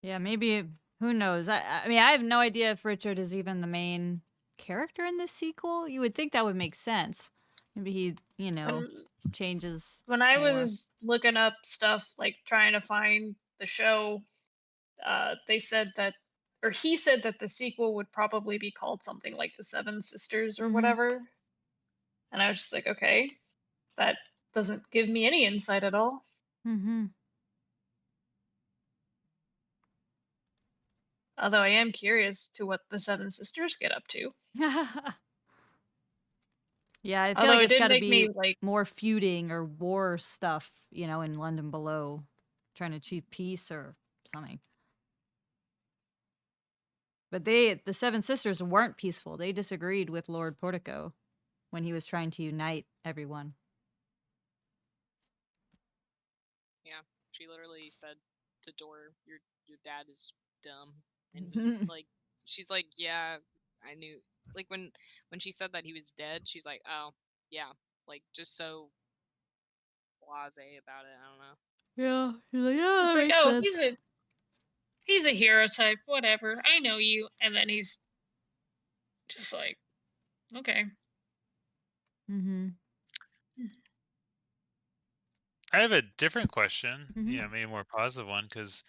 Speaker 1: Yeah, maybe. Who knows? I mean, I have no idea if Richard is even the main character in this sequel. You would think that would make sense. Maybe he,
Speaker 2: when
Speaker 1: changes
Speaker 2: when I
Speaker 1: more.
Speaker 2: was looking up stuff, like trying to find the show, they said that, or he said that the sequel would probably be called something like The Seven Sisters or
Speaker 1: Mhm.
Speaker 2: whatever. And I was just like, okay, that doesn't give me any insight at all.
Speaker 1: Mhm.
Speaker 2: Although I am curious to what the Seven Sisters get up to.
Speaker 1: Yeah, I feel
Speaker 2: Although
Speaker 1: like
Speaker 2: it
Speaker 1: it's
Speaker 2: did
Speaker 1: got to
Speaker 2: make
Speaker 1: be
Speaker 2: me like,
Speaker 1: more feuding or war stuff, in London Below, trying to achieve peace or something. But the Seven Sisters weren't peaceful. They disagreed with Lord Portico when he was trying to unite everyone.
Speaker 4: Yeah. She literally said to Dor, your dad is dumb. And he like she's like, yeah, I knew like when she said that he was dead, she's like, oh, yeah. Like just so blasé about it. I don't know.
Speaker 1: Yeah, he's like, yeah,
Speaker 2: it's
Speaker 1: that
Speaker 2: like,
Speaker 1: makes
Speaker 2: oh,
Speaker 1: sense.
Speaker 2: he's a hero type, whatever. I know you. And then he's just like, okay.
Speaker 1: Mm-hmm.
Speaker 3: I have a different question,
Speaker 1: Mhm.
Speaker 3: maybe a more positive one, because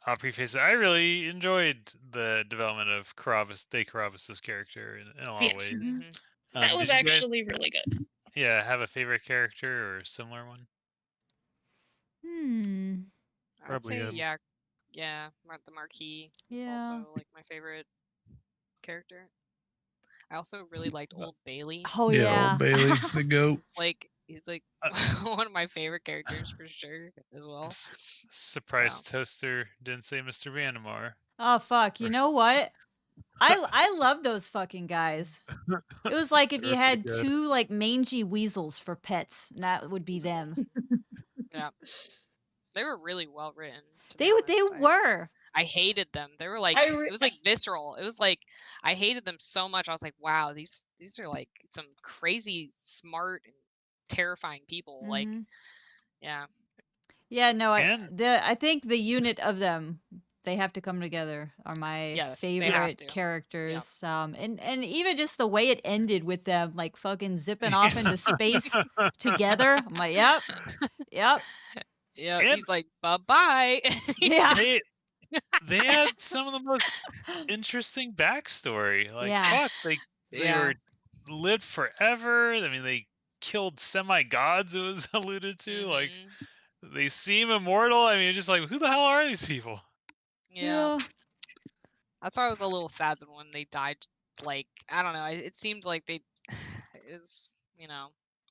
Speaker 3: I'll preface it. I really enjoyed the development of De Carabas' character in a lot of
Speaker 2: Yes.
Speaker 3: ways.
Speaker 1: Mhm.
Speaker 2: That was
Speaker 3: Did you guys,
Speaker 2: actually really good.
Speaker 3: have a favorite character or a similar one?
Speaker 4: I'd
Speaker 7: Probably
Speaker 4: say
Speaker 7: him.
Speaker 4: yeah, the Marquis is
Speaker 1: Yeah.
Speaker 4: also like my favorite character. I also really liked Old Bailey.
Speaker 1: Oh
Speaker 6: Yeah,
Speaker 1: yeah.
Speaker 6: old Bailey, the goat.
Speaker 4: He's like
Speaker 3: Uh,
Speaker 4: one of my favorite characters for sure as well.
Speaker 3: Surprise
Speaker 4: So
Speaker 3: Toaster didn't say Mr. Vanamore.
Speaker 1: Oh fuck! You know what? I love those fucking guys. It was like if
Speaker 7: They
Speaker 1: you
Speaker 7: were pretty
Speaker 1: had
Speaker 7: good.
Speaker 1: 2 like mangy weasels for pets, that would be them.
Speaker 4: yeah, they were really well written. To be
Speaker 1: They
Speaker 4: honest,
Speaker 1: were.
Speaker 4: I hated them. They were like it was like visceral. It was like I hated them so much. I was like, wow, these are like some crazy smart and terrifying people. Like,
Speaker 1: Mhm.
Speaker 4: yeah,
Speaker 1: Yeah, no,
Speaker 3: And
Speaker 1: I think the unit of them, they have to come together, are my
Speaker 4: yes, they have
Speaker 1: favorite
Speaker 4: to. Yep.
Speaker 1: characters. And even just the way it ended with them like fucking zipping off into space together. I'm like, yep, yep,
Speaker 4: Yeah,
Speaker 3: and
Speaker 4: he's like, bye bye.
Speaker 1: yeah,
Speaker 3: they had some of the most interesting backstory. Like,
Speaker 1: yeah.
Speaker 3: fuck, they
Speaker 4: Yeah.
Speaker 3: were lived forever. I mean, they killed semi-gods, it was alluded to. Like,
Speaker 4: Mhm.
Speaker 3: they seem immortal. I mean, it's just like, who the hell are these people?
Speaker 4: Yeah.
Speaker 1: Yeah.
Speaker 4: That's why I was a little sad that when they died. Like, I don't know. It seemed like they is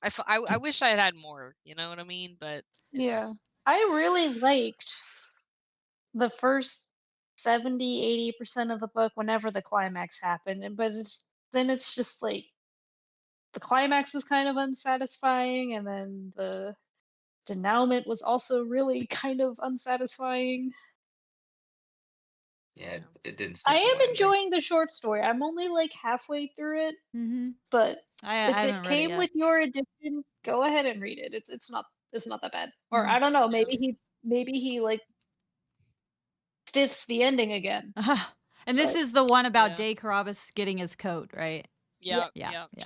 Speaker 4: I wish I had had more. You know what I mean? But
Speaker 2: Yeah.
Speaker 4: it's
Speaker 2: I really liked the first 70-80% of the book whenever the climax happened, but it's just like the climax was kind of unsatisfying, and then the denouement was also really kind of unsatisfying.
Speaker 5: Yeah,
Speaker 4: yeah.
Speaker 5: it didn't
Speaker 2: I
Speaker 5: stick the
Speaker 2: am
Speaker 5: landing.
Speaker 2: enjoying the short story. I'm only like halfway through it,
Speaker 1: Mhm.
Speaker 2: but
Speaker 1: I
Speaker 2: if
Speaker 1: haven't
Speaker 2: it
Speaker 1: read it
Speaker 2: came
Speaker 1: yet.
Speaker 2: with your edition, go ahead and read it. It's not that bad. Or
Speaker 1: Mm.
Speaker 2: I don't know,
Speaker 4: Yeah.
Speaker 2: maybe he like stiffs the ending again.
Speaker 1: And this
Speaker 2: But
Speaker 1: is the one about
Speaker 4: Yeah.
Speaker 1: De Carabas getting his coat, right?
Speaker 2: yeah,
Speaker 1: Yeah,
Speaker 4: Yeah.
Speaker 1: yeah.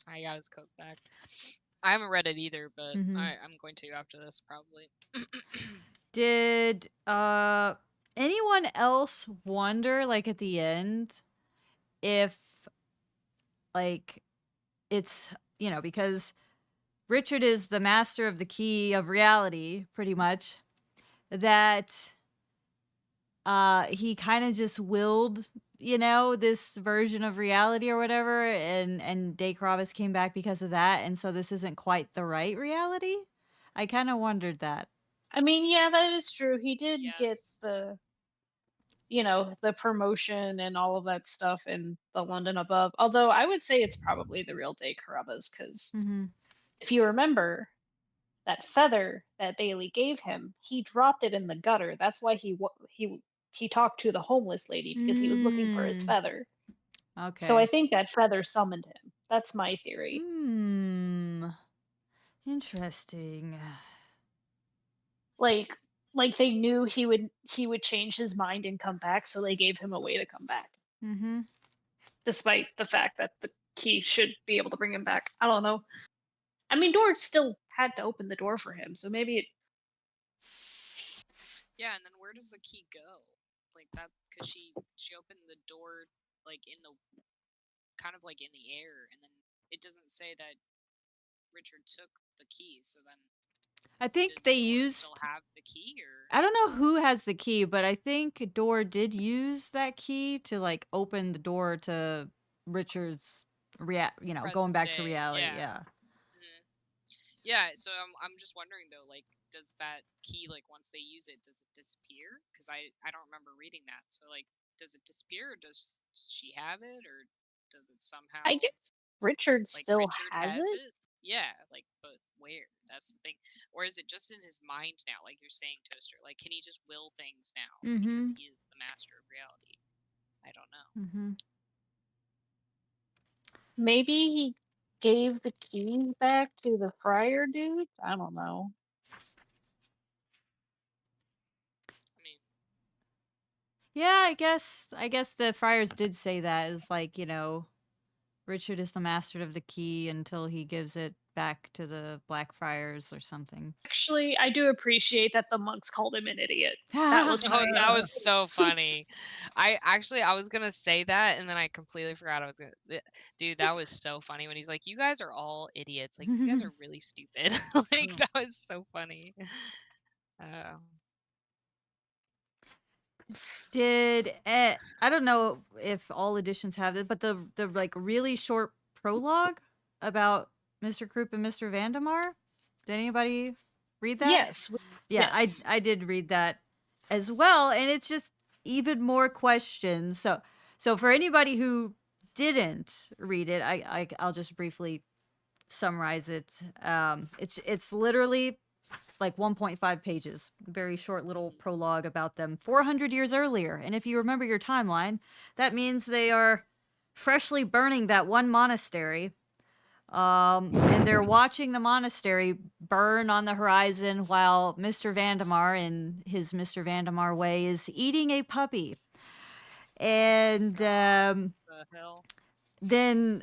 Speaker 4: I got his coat back. I haven't read it either, but
Speaker 1: Mhm.
Speaker 4: I'm going to after this probably.
Speaker 1: Did anyone else wonder like at the end if like it's, because Richard is the master of the key of reality pretty much, that he kind of just willed, this version of reality or whatever, and De Carabas came back because of that, and so this isn't quite the right reality. I kind of wondered that.
Speaker 2: I mean, yeah, that is true. He did get
Speaker 4: Yes.
Speaker 2: the promotion and all of that stuff in the London above. Although I would say it's probably the real De Carabas, because
Speaker 1: Mm-hmm.
Speaker 2: if you remember that feather that Bailey gave him, he dropped it in the gutter. That's why he talked to the homeless lady, because he was looking for his
Speaker 1: Mm,
Speaker 2: feather. So I
Speaker 1: okay.
Speaker 2: think that feather summoned him. That's my theory.
Speaker 1: Interesting.
Speaker 2: Like they knew he would change his mind and come back, so they gave him a way to come back,
Speaker 1: Mm-hmm.
Speaker 2: despite the fact that the key should be able to bring him back. I don't know. I mean, Dort still had to open the door for him, so maybe it.
Speaker 4: Yeah, and then where does the key go? Like that, because she opened the door like in the kind of like in the air, and then it doesn't say that Richard took the key. So then
Speaker 1: I think they
Speaker 4: does Dort still
Speaker 1: used.
Speaker 4: have the key, or
Speaker 1: I don't know who has the key, but I think Dor did use that key to like open the door to Richard's going
Speaker 4: present
Speaker 1: back to
Speaker 4: day?
Speaker 1: reality.
Speaker 4: Yeah.
Speaker 1: Yeah.
Speaker 4: Mhm. Yeah, so I'm just wondering though, like, does that key, like, once they use it, does it disappear? Because I don't remember reading that. So like, does it disappear, or does she have it, or does it
Speaker 2: I
Speaker 4: somehow
Speaker 2: guess Richard
Speaker 4: like
Speaker 2: still
Speaker 4: Richard
Speaker 2: has
Speaker 4: has
Speaker 2: it.
Speaker 4: it? Yeah, like, but where? That's the thing. Or is it just in his mind now, like you're saying, Toaster? Like, can he just will things now
Speaker 1: Mm-hmm.
Speaker 4: because he is the master of reality? I don't know.
Speaker 1: Mm-hmm.
Speaker 2: Maybe he gave the keys back to the friar dude. I don't know.
Speaker 4: I mean,
Speaker 1: Yeah, I guess the friars did say that. It's like, Richard is the master of the key until he gives it back to the Blackfriars or something.
Speaker 2: Actually, I do appreciate that the monks called him an idiot. That was
Speaker 4: Oh,
Speaker 2: nice.
Speaker 4: that was so funny. I was gonna say that, and then I completely forgot I was gonna. Dude, that was so funny when he's like, "You guys are all idiots. Like, you guys are really stupid." Like, that was so funny. Uh,
Speaker 1: Did I don't know if all editions have it, but the like really short prologue about Mr. Krupp and Mr. Vandemar. Did anybody read that?
Speaker 2: Yes.
Speaker 1: Yeah,
Speaker 2: Yes.
Speaker 1: I did read that as well, and it's just even more questions. So for anybody who didn't read it, I'll just briefly summarize it. It's literally like 1.5 pages, very short little prologue about them 400 years earlier. And if you remember your timeline, that means they are freshly burning that one monastery. And they're watching the monastery burn on the horizon while Mr. Vandemar, in his Mr. Vandemar way, is eating a puppy. And
Speaker 4: the hell?
Speaker 1: then,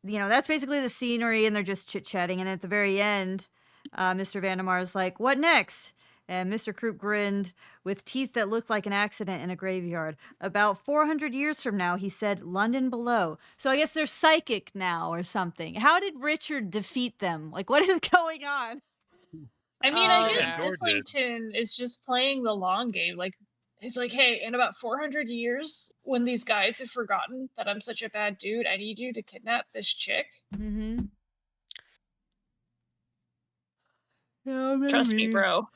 Speaker 1: that's basically the scenery, and they're just chit-chatting. And at the very end, Mr. Vandemar is like, "What next?" And Mr. Krupp grinned with teeth that looked like an accident in a graveyard. "About 400 years from now," he said, "London below." So I guess they're psychic now or something. How did Richard defeat them? Like, what is going on?
Speaker 2: I mean, I
Speaker 1: Um,
Speaker 2: guess
Speaker 3: Door did.
Speaker 2: Islington is just playing the long game. Like, it's like, hey, in about 400 years, when these guys have forgotten that I'm such a bad dude, I need you to kidnap this chick.
Speaker 1: Mm-hmm. Yeah,
Speaker 2: Trust me,
Speaker 1: maybe.
Speaker 2: bro.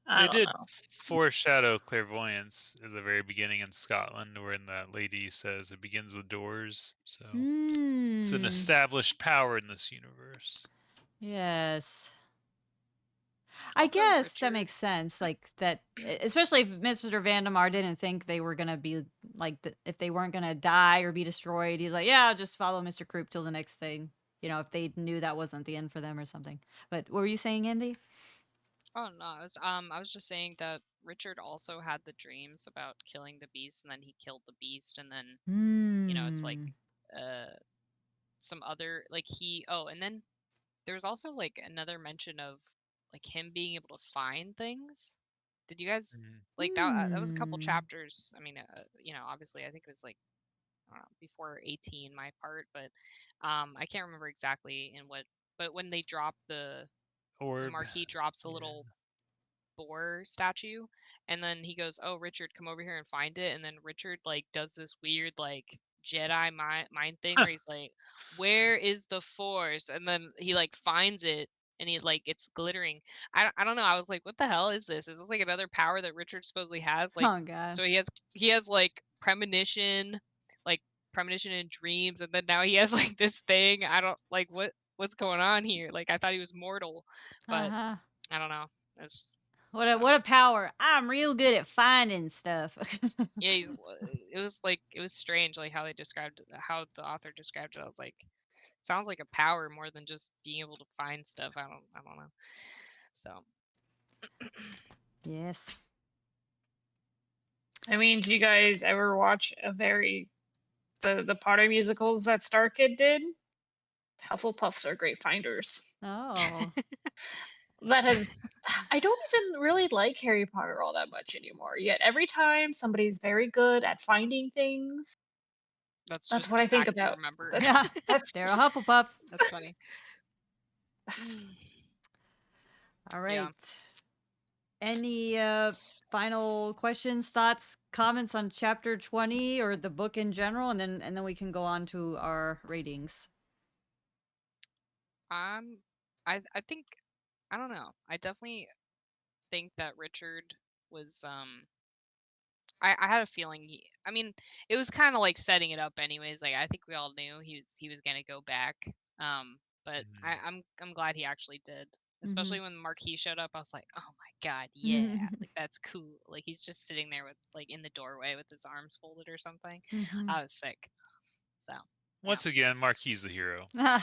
Speaker 2: I
Speaker 3: They
Speaker 2: don't
Speaker 3: did
Speaker 2: know.
Speaker 3: foreshadow clairvoyance at the very beginning in Scotland, wherein that lady says it begins with doors. So it's an
Speaker 1: Hmm.
Speaker 3: established power in this universe.
Speaker 1: Yes. I
Speaker 4: Also,
Speaker 1: guess that
Speaker 4: Richard.
Speaker 1: makes sense. Like that, especially if Mr. Vandemar didn't think they were gonna be like, if they weren't gonna die or be destroyed, he's like, "Yeah, I'll just follow Mr. Krupp till the next thing." If they knew that wasn't the end for them or something. But what were you saying, Andy?
Speaker 4: Oh no, I was just saying that Richard also had the dreams about killing the beast, and then he killed the beast, and then it's like
Speaker 1: Hmm.
Speaker 4: some other like he. Oh, and then there was also like another mention of like him being able to find things. Did you guys like that? That was a couple
Speaker 1: Hmm.
Speaker 4: chapters. I mean, obviously, I think it was like I don't know, before 18 my part, but I can't remember exactly in what. But when they drop the
Speaker 3: Orb.
Speaker 4: Marquis drops the
Speaker 3: Yeah.
Speaker 4: little boar statue, and then he goes, "Oh, Richard, come over here and find it." And then Richard like does this weird like Jedi mind thing where he's like, "Where is the Force?" And then he like finds it, and he's like, it's glittering. I don't know. I was like, what the hell is this? Is this like another power that Richard supposedly has? Like,
Speaker 1: Oh God.
Speaker 4: so he has like like premonition in dreams, and then now he has like this thing. I don't like what's going on here. Like, I thought he was mortal, but
Speaker 1: Uh-huh.
Speaker 4: I don't know. It's
Speaker 1: What
Speaker 4: so.
Speaker 1: a power! I'm real good at finding stuff.
Speaker 4: Yeah, it was strange like how the author described it. I was like, sounds like a power more than just being able to find stuff. I don't know. So
Speaker 1: Yes.
Speaker 2: I mean, do you guys ever watch the Potter musicals that Star Kid did? Hufflepuffs are great finders.
Speaker 1: Oh.
Speaker 2: That has I don't even really like Harry Potter all that much anymore. Yet every time somebody's very good at finding things,
Speaker 4: that's
Speaker 2: that's
Speaker 4: just
Speaker 2: what
Speaker 4: the
Speaker 2: I think
Speaker 4: fact you
Speaker 2: about.
Speaker 4: remember.
Speaker 1: Yeah.
Speaker 2: That's
Speaker 1: They're a Hufflepuff.
Speaker 4: That's funny.
Speaker 1: All
Speaker 4: Yeah.
Speaker 1: right. Any final questions, thoughts, comments on chapter 20 or the book in general, and then we can go on to our ratings.
Speaker 4: I think I don't know. I definitely think that Richard was I had a feeling I mean, it was kind of like setting it up anyways. Like, I think we all knew he was gonna go back. But I'm glad he actually did. Especially when the Marquis showed up, I was like, oh my god, yeah, like that's cool. Like, he's just sitting there with like in the doorway with his arms folded or something. I was sick. So
Speaker 3: Once again, Marquis the hero.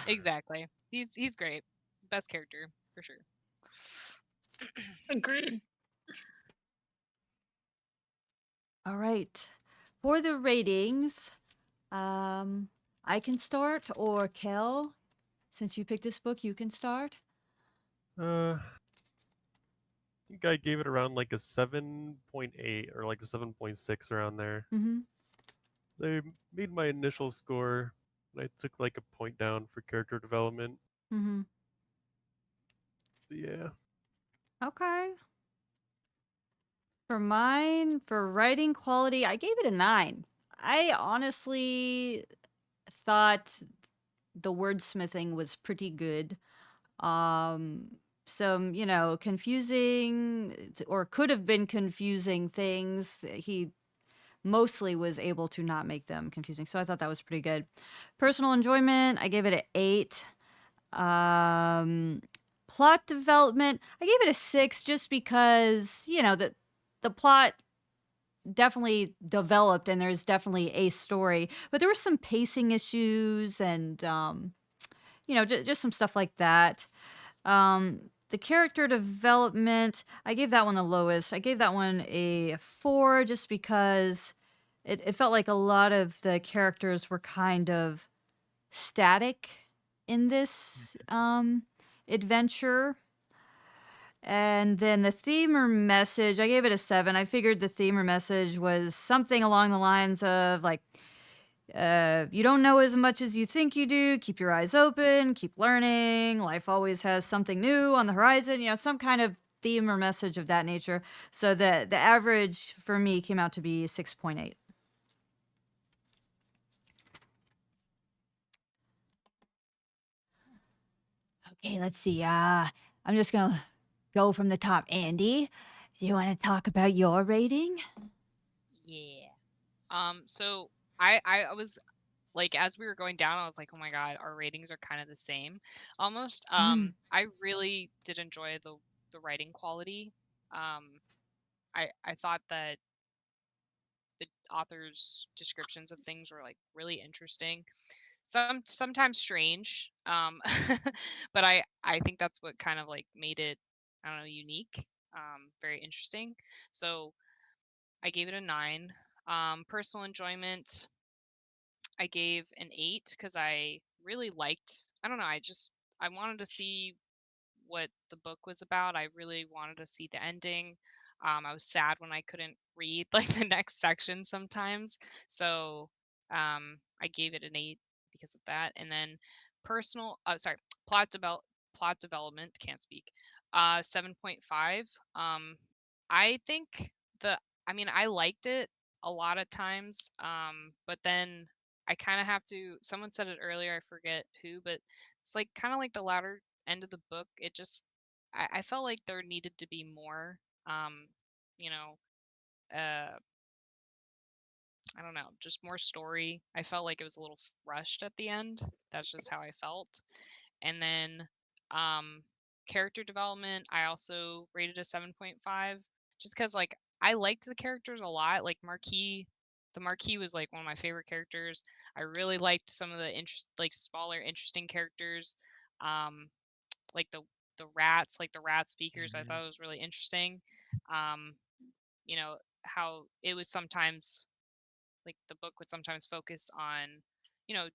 Speaker 4: exactly, he's great, best character for sure.
Speaker 2: agreed.
Speaker 1: All right. For the ratings, I can start, or Kel, since you picked this book, you can start.
Speaker 7: I think I gave it around like a 7.8 or like a 7.6 around there.
Speaker 1: Mm-hmm.
Speaker 7: They made my initial score, and I took like a point down for character development.
Speaker 1: Mm-hmm.
Speaker 7: But yeah.
Speaker 1: Okay. For mine, for writing quality, I gave it a 9. I honestly thought the wordsmithing was pretty good. Some, confusing or could have been confusing things. He mostly was able to not make them confusing. So I thought that was pretty good. Personal enjoyment, I gave it an 8. Um, Plot development, I gave it a 6 just because, the plot definitely developed and there's definitely a story, but there were some pacing issues and, just some stuff like that. The character development, I gave that one the lowest. I gave that one a 4 just because it felt like a lot of the characters were kind of static in this adventure. And then the theme or message, I gave it a 7. I figured the theme or message was something along the lines of like, you don't know as much as you think you do. Keep your eyes open, keep learning. Life always has something new on the horizon, some kind of theme or message of that nature. So the average for me came out to be 6.8. Okay, let's see. I'm just going to go from the top. Andy, do you want to talk about your rating?
Speaker 4: Yeah. So I was like, as we were going down, I was like, oh my god, our ratings are kind of the same, almost. I really did enjoy the writing quality. I thought that the author's descriptions of things were like really interesting. Sometimes strange, but I think that's what kind of like made it, I don't know, unique, very interesting. So I gave it a 9. Personal enjoyment, I gave an 8 because I really liked. I don't know. I wanted to see what the book was about. I really wanted to see the ending. I was sad when I couldn't read like the next section sometimes. So I gave it an 8 because of that. And then sorry, plot development, can't speak. 7.5. I think the I mean, I liked it a lot of times, but then I kind of have to. Someone said it earlier, I forget who, but it's like kind of like the latter end of the book. It just I felt like there needed to be more. Um, you know, uh, I don't know, just more story. I felt like it was a little rushed at the end. That's just how I felt. And then um, character development, I also rated a 7.5 just because like I liked the characters a lot. Like the Marquis was like one of my favorite characters. I really liked some of the like smaller interesting characters. Um, like the rats, like the rat speakers, I thought it was really interesting. Um, you know, how it was sometimes like the book would sometimes focus on,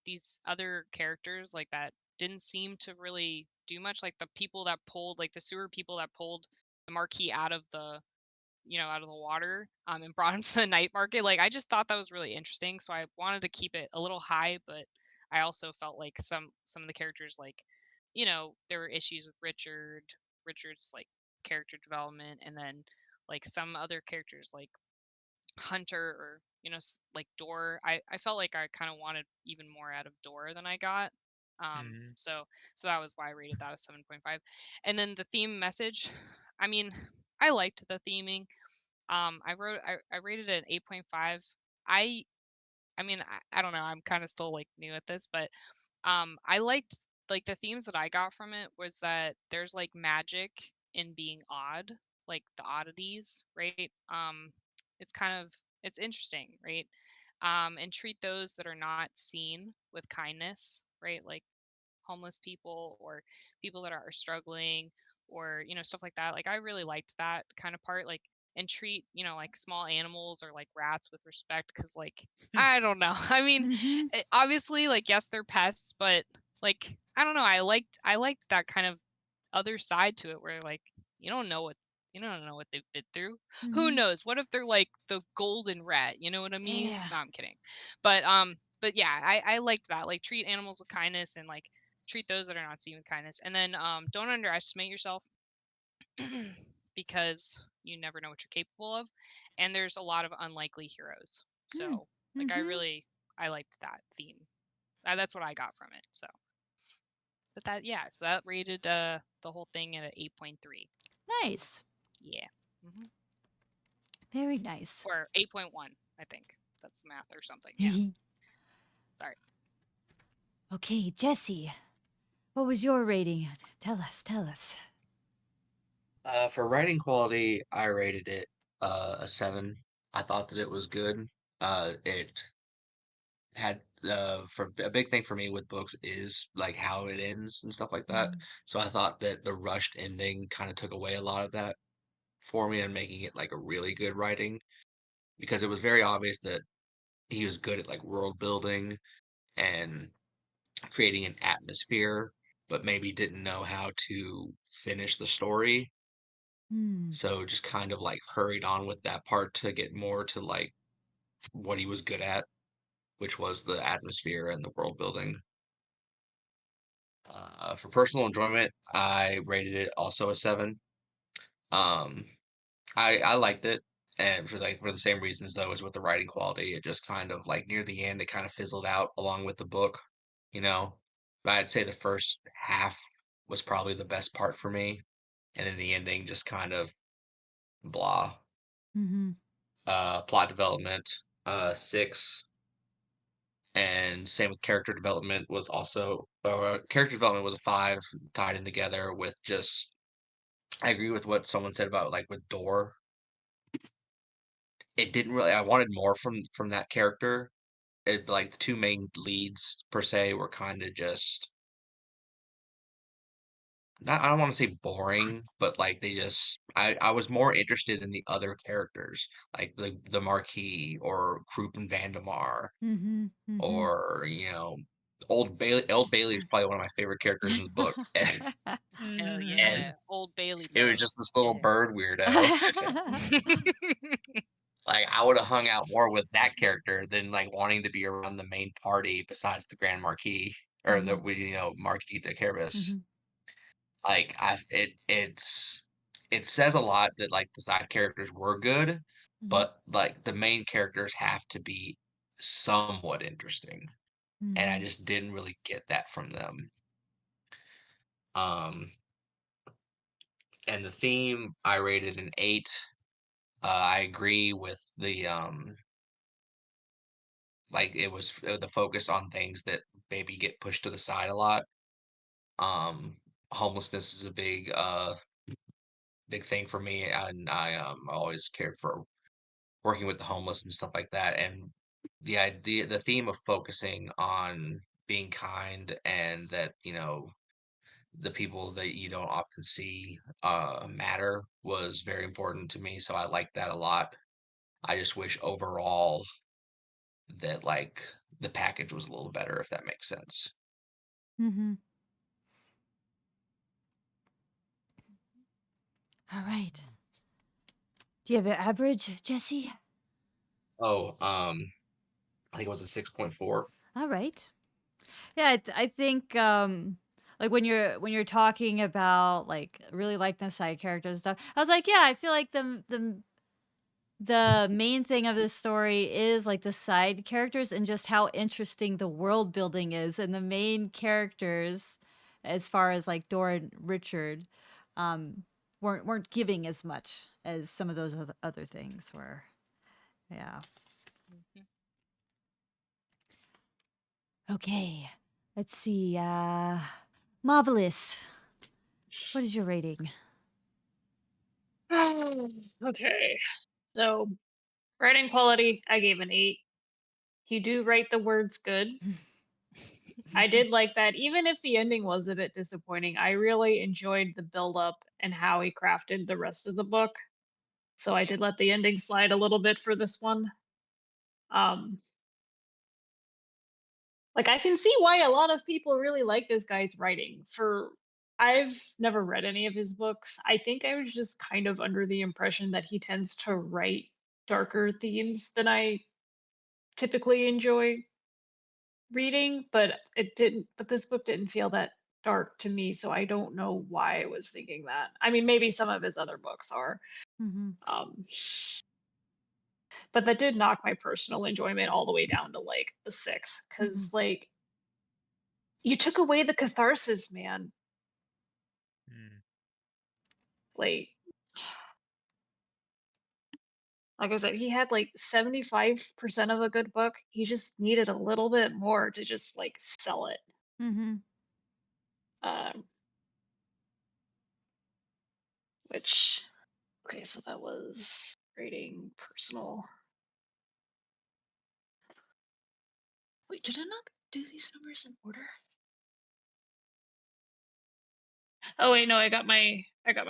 Speaker 4: these other characters like that didn't seem to really do much, like the people that pulled, like the sewer people that pulled the Marquis out of the, out of the water, and brought him to the night market. Like I just thought that was really interesting, so I wanted to keep it a little high, but I also felt like some of the characters, like, there were issues with Richard's like character development, and then like some other characters like Hunter, or like Door. I felt like I kind of wanted even more out of Door than I got. So that was why I rated that a 7.5. And then the theme message, I mean, I liked the theming. I rated it an 8.5. I I mean, I don't know, I'm kind of still like new at this, but I liked, like, the themes that I got from it was that there's like magic in being odd, like the oddities, right? It's kind of, it's interesting, right? And treat those that are not seen with kindness, right? Like homeless people, or people that are struggling, or stuff like that. Like I really liked that kind of part. Like and treat, like small animals or like rats with respect, because like I don't know. I mean,
Speaker 1: Mhm.
Speaker 4: obviously, like, yes, they're pests, but like I don't know. I liked that kind of other side to it where like you don't know what you don't know what they've been through. Who
Speaker 1: Mhm.
Speaker 4: knows? What if they're like the golden rat? You know what I mean?
Speaker 1: Yeah.
Speaker 4: No, I'm kidding. But yeah, I liked that. Like, treat animals with kindness, and like treat those that are not seen with kindness. And then don't underestimate yourself, because you never know what you're capable of. And there's a lot of unlikely heroes.
Speaker 1: Mm.
Speaker 4: So like
Speaker 1: Mhm.
Speaker 4: I liked that theme. That's what I got from it. So but so that rated the whole thing at an 8.3.
Speaker 1: Nice.
Speaker 4: Yeah. hmm
Speaker 1: Very nice.
Speaker 4: Or 8.1, I think. That's the math or something. Yeah. Sorry.
Speaker 1: Okay, Jesse. What was your rating? Tell us.
Speaker 5: For writing quality, I rated it a 7. I thought that it was good. It had for a big thing for me with books is like how it ends and stuff like that.
Speaker 1: Mm.
Speaker 5: So I thought that the rushed ending kind of took away a lot of that for me and making it like a really good writing because it was very obvious that he was good at like world building and creating an atmosphere, but maybe didn't know how to finish the story.
Speaker 1: Mm.
Speaker 5: So just kind of like hurried on with that part to get more to like what he was good at, which was the atmosphere and the world building. For personal enjoyment, I rated it also a 7. Um, I liked it, and for the same reasons though as with the writing quality, it just kind of like near the end it kind of fizzled out along with the book, you know. But I'd say the first half was probably the best part for me, and then the ending just kind of blah.
Speaker 1: Mhm.
Speaker 5: Plot development, 6, and same with character development was also character development was a 5, tied in together with just I agree with what someone said about like with Door. It didn't really I wanted more from that character. It like the two main leads per se were kind of just not I don't want to say boring, but like they just I was more interested in the other characters, like the Marquis or Krupp and Vandemar
Speaker 1: Mhm. Mhm.
Speaker 5: or Old Bailey. Old Bailey is probably one of my favorite characters in the book.
Speaker 4: Hell
Speaker 5: And
Speaker 4: yeah. Old Bailey
Speaker 5: it was
Speaker 4: love.
Speaker 5: just this little
Speaker 4: Yeah.
Speaker 5: bird weirdo. Like, I would have hung out more with that character than, like, wanting to be around the main party besides the Grand Marquis or the
Speaker 1: Mhm.
Speaker 5: Marquis de Carabas.
Speaker 1: Mhm.
Speaker 5: Like, it says a lot that, like, the side characters were good,
Speaker 1: Mhm.
Speaker 5: but, like, the main characters have to be somewhat interesting, and I
Speaker 1: Mhm.
Speaker 5: just didn't really get that from them. Um, and the theme, I rated an 8. I agree with like, it was the focus on things that maybe get pushed to the side a lot. Um, Homelessness is a big thing for me, and I always cared for working with the homeless and stuff like that, and the theme of focusing on being kind and that, the people that you don't often see, matter was very important to me, so I like that a lot. I just wish overall that, like, the package was a little better, if that makes sense.
Speaker 1: Mhm. All right. Do you have an average, Jesse?
Speaker 5: Oh, I think it was a 6.4.
Speaker 1: All right. Yeah, I think like when you're talking about like really liking the side characters and stuff, I was like, yeah, I feel like the main thing of this story is like the side characters and just how interesting the world building is, and the main characters, as far as like Dora and Richard, um, weren't giving as much as some of those other things were. Yeah.
Speaker 4: Mhm.
Speaker 1: Okay. Let's see. Marvelous. What is your rating?
Speaker 2: Okay. So, writing quality, I gave an 8. You do write the words good. I did like that. Even if the ending was a bit disappointing, I really enjoyed the build up and how he crafted the rest of the book. So I did let the ending slide a little bit for this one. Like I can see why a lot of people really like this guy's writing. I've never read any of his books. I think I was just kind of under the impression that he tends to write darker themes than I typically enjoy reading, but this book didn't feel that dark to me, so I don't know why I was thinking that. I mean, maybe some of his other books are.
Speaker 1: Mm-hmm.
Speaker 2: But that did knock my personal enjoyment all the way down to like a 6 cuz like you took away the catharsis, man.
Speaker 3: Mm.
Speaker 2: Like I said, he had like 75% of a good book. He just needed a little bit more to just like sell it.
Speaker 1: Mm-hmm.
Speaker 2: Um, which, okay, so that was rating personal. Wait, did I not do these numbers in order? Oh wait, no, I got my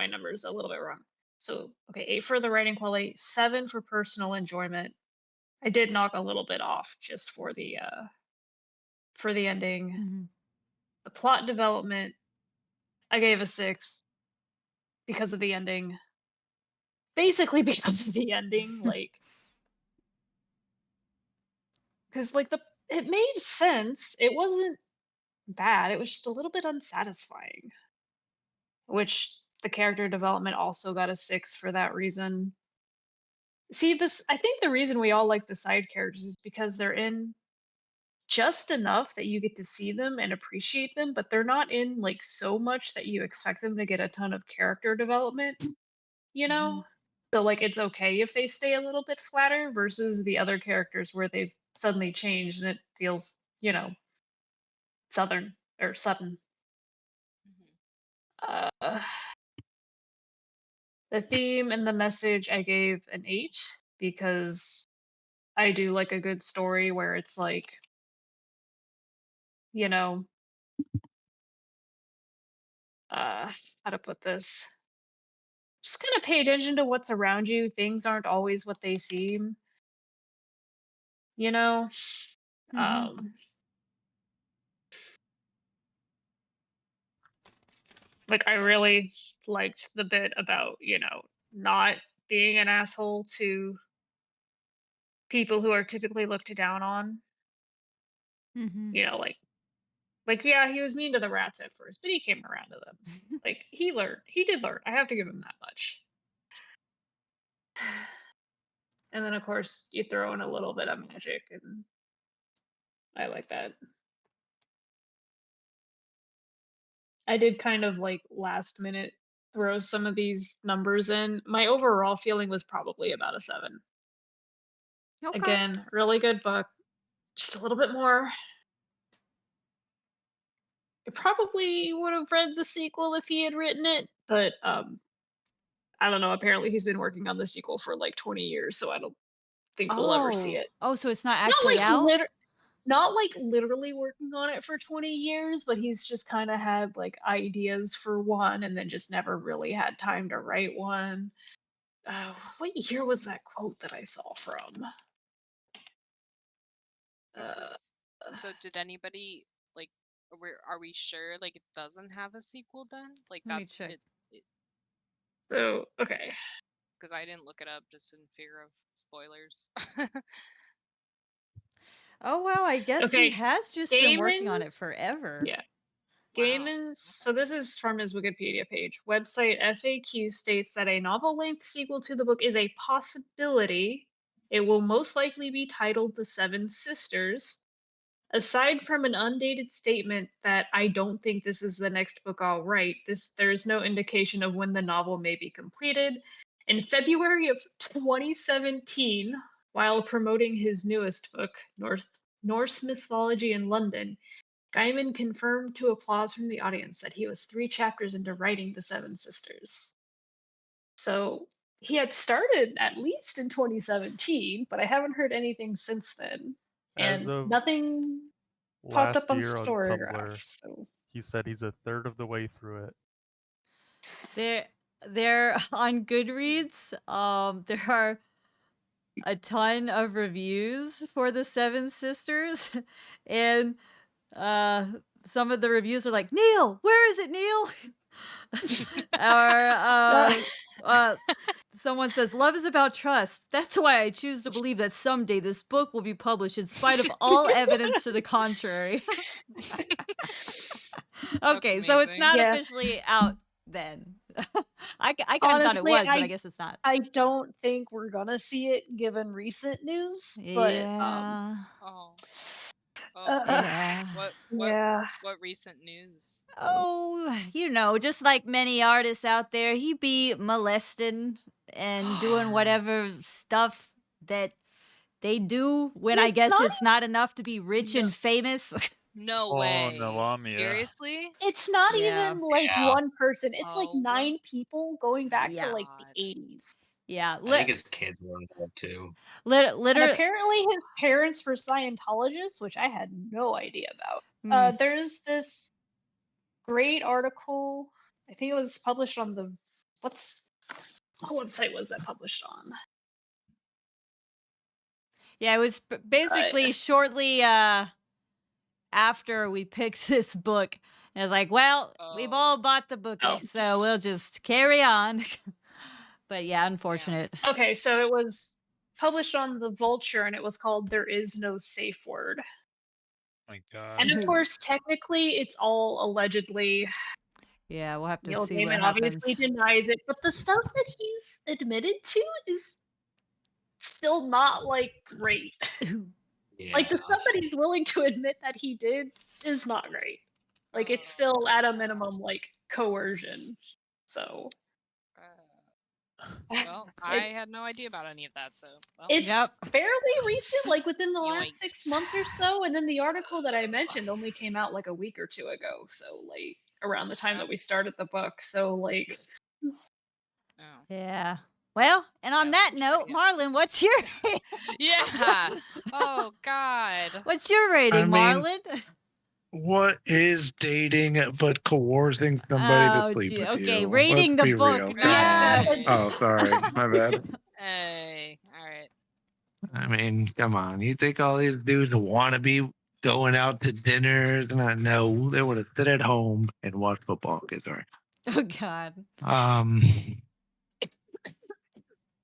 Speaker 2: numbers a little bit wrong. So okay, 8 for the writing quality, 7 for personal enjoyment. I did knock a little bit off just for the ending.
Speaker 1: Mm-hmm.
Speaker 2: The plot development, I gave a 6 because of the ending. Basically because of the ending, like because like it made sense. It wasn't bad. It was just a little bit unsatisfying. Which the character development also got a 6 for that reason. See, I think the reason we all like the side characters is because they're in just enough that you get to see them and appreciate them, but they're not in like so much that you expect them to get a ton of character development, you know? So like it's okay if they stay a little bit flatter versus the other characters where they've suddenly changed and it feels, southern or sudden.
Speaker 4: Mhm.
Speaker 2: The theme and the message I gave an 8 because I do like a good story where it's like, you know, how to put this? Just kind of pay attention to what's around you. Things aren't always what they seem, you know?
Speaker 1: Mm-hmm.
Speaker 2: Um, like I really liked the bit about, not being an asshole to people who are typically looked down on.
Speaker 1: Mm-hmm.
Speaker 2: You know, like yeah, he was mean to the rats at first, but he came around to them. Like he learned. He did learn. I have to give him that much. And then of course you throw in a little bit of magic and I like that. I did kind of like last minute throw some of these numbers in. My overall feeling was probably about a 7.
Speaker 1: Okay.
Speaker 2: Again, really good book. Just a little bit more. I probably would have read the sequel if he had written it, but I don't know. Apparently, he's been working on the sequel for like 20 years, so I don't think we'll ever see it.
Speaker 1: Oh, so it's not
Speaker 2: Not
Speaker 1: actually
Speaker 2: like
Speaker 1: out?
Speaker 2: not like literally working on it for 20 years, but he's just kind of had like ideas for one, and then just never really had time to write one. What year was that quote that I saw from? Uh,
Speaker 4: So did anybody like? Are we sure like it doesn't have a sequel then? Like
Speaker 1: Let me
Speaker 4: that's
Speaker 1: check.
Speaker 4: it.
Speaker 2: so okay.
Speaker 4: Because I didn't look it up just in fear of spoilers.
Speaker 1: Oh, well, I guess he
Speaker 2: Okay,
Speaker 1: has just been working on it
Speaker 2: Gaiman's
Speaker 1: forever.
Speaker 2: yeah.
Speaker 4: Wow.
Speaker 2: Gaiman's, so this is from his Wikipedia page. Website FAQ states that a novel-length sequel to the book is a possibility. It will most likely be titled The Seven Sisters. Aside from an undated statement that I don't think this is the next book I'll write, there is no indication of when the novel may be completed. In February of 2017, while promoting his newest book, Norse Mythology in London, Gaiman confirmed to applause from the audience that he was 3 chapters into writing The Seven Sisters. So he had started at least in 2017, but I haven't heard anything since then.
Speaker 7: As
Speaker 2: And
Speaker 7: of
Speaker 2: nothing popped
Speaker 7: last
Speaker 2: up on
Speaker 7: year on
Speaker 2: Storygraph.
Speaker 7: Tumblr,
Speaker 2: So
Speaker 7: he said he's a third of the way through it.
Speaker 1: There there on Goodreads, there are a ton of reviews for the Seven Sisters, and some of the reviews are like, Neil, where is it, Neil? Or someone says, love is about trust. That's why I choose to believe that someday this book will be published in spite of all evidence to the contrary. Okay, so it's
Speaker 4: amazing.
Speaker 1: not
Speaker 2: Yeah.
Speaker 1: officially out then. I kind of thought it
Speaker 2: Honestly,
Speaker 1: was, but I guess it's not.
Speaker 2: I don't think we're gonna see it given recent news, but
Speaker 1: Yeah.
Speaker 4: Oh. Oh.
Speaker 1: Yeah.
Speaker 4: What recent news?
Speaker 1: Oh, just like many artists out there, he be molesting and doing whatever stuff that they do when I
Speaker 2: It's
Speaker 1: guess
Speaker 2: not
Speaker 1: it's not enough to be rich and famous.
Speaker 4: No
Speaker 3: Oh,
Speaker 4: way.
Speaker 3: no, Lamia.
Speaker 4: Seriously?
Speaker 2: It's not
Speaker 1: Yeah.
Speaker 2: even like
Speaker 5: Yeah.
Speaker 2: one person. It's like
Speaker 4: Oh
Speaker 2: 9 people going back to
Speaker 1: Yeah.
Speaker 2: like
Speaker 4: God.
Speaker 2: the 80s.
Speaker 1: Yeah,
Speaker 5: I think his kids were involved too.
Speaker 2: And
Speaker 1: literally.
Speaker 2: apparently his parents were Scientologists, which I had no idea
Speaker 1: Hmm.
Speaker 2: about. There's this great article. I think it was published on the what website was that published on?
Speaker 1: Yeah, it was basically shortly after we picked this book. And I was like, well, we've all bought the book,
Speaker 2: Oh.
Speaker 1: so we'll just carry on. But yeah, unfortunate.
Speaker 2: Okay, so it was published on the Vulture, and it was called "There Is No Safe Word."
Speaker 3: My God.
Speaker 2: And of course, technically, it's all allegedly.
Speaker 1: Yeah, we'll have to
Speaker 2: Neil
Speaker 1: see what
Speaker 2: Gaiman
Speaker 1: happens.
Speaker 2: obviously denies it, but the stuff that he's admitted to is still not like great.
Speaker 5: Yeah.
Speaker 2: Like the stuff that he's willing to admit that he did is not great. Like it's still at a minimum like coercion. So
Speaker 4: Well, I had no idea about any of that, so well.
Speaker 2: it's
Speaker 1: Yep.
Speaker 2: fairly recent, like within the last
Speaker 4: Yoinks.
Speaker 2: 6 months or so. And then the article that I mentioned only came out like a week or two ago. So like around the time that we started the book. So like
Speaker 4: Oh.
Speaker 1: Yeah. Well, and on
Speaker 4: Yeah,
Speaker 1: that note,
Speaker 4: yeah.
Speaker 1: Marlon, what's your
Speaker 4: Yeah. Oh God.
Speaker 1: what's your rating,
Speaker 6: I mean,
Speaker 1: Marlon?
Speaker 6: What is dating but coercing somebody to
Speaker 1: Oh,
Speaker 6: sleep
Speaker 1: gee.
Speaker 6: with
Speaker 1: Okay,
Speaker 6: you?
Speaker 1: rating
Speaker 6: Let's
Speaker 1: the
Speaker 6: be
Speaker 1: book,
Speaker 6: real. Come
Speaker 1: not
Speaker 6: on.
Speaker 1: the.
Speaker 6: Oh, sorry. My bad.
Speaker 4: Hey. All right.
Speaker 6: I mean, come on. You think all these dudes want to be going out to dinners? And I know they want to sit at home and watch football. Okay, sorry.
Speaker 1: Oh God.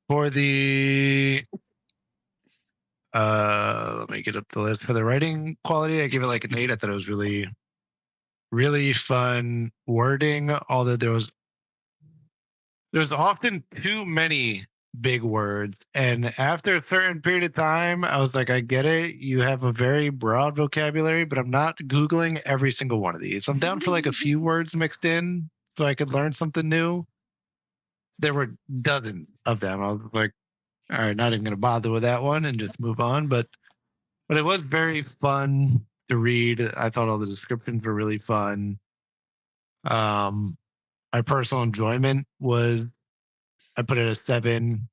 Speaker 6: For the let me get up the list. For the writing quality, I give it like an 8. I thought it was really, really fun wording, although there's often too many big words, and after a certain period of time I was like, I get it, you have a very broad vocabulary, but I'm not googling every single one of these. I'm down for like a few words mixed in so I could learn something new. There were dozens of them. I was like, all right, not even gonna bother with that one and just move on. But it was very fun to read. I thought all the descriptions were really fun. My personal enjoyment was, I put it at a 7.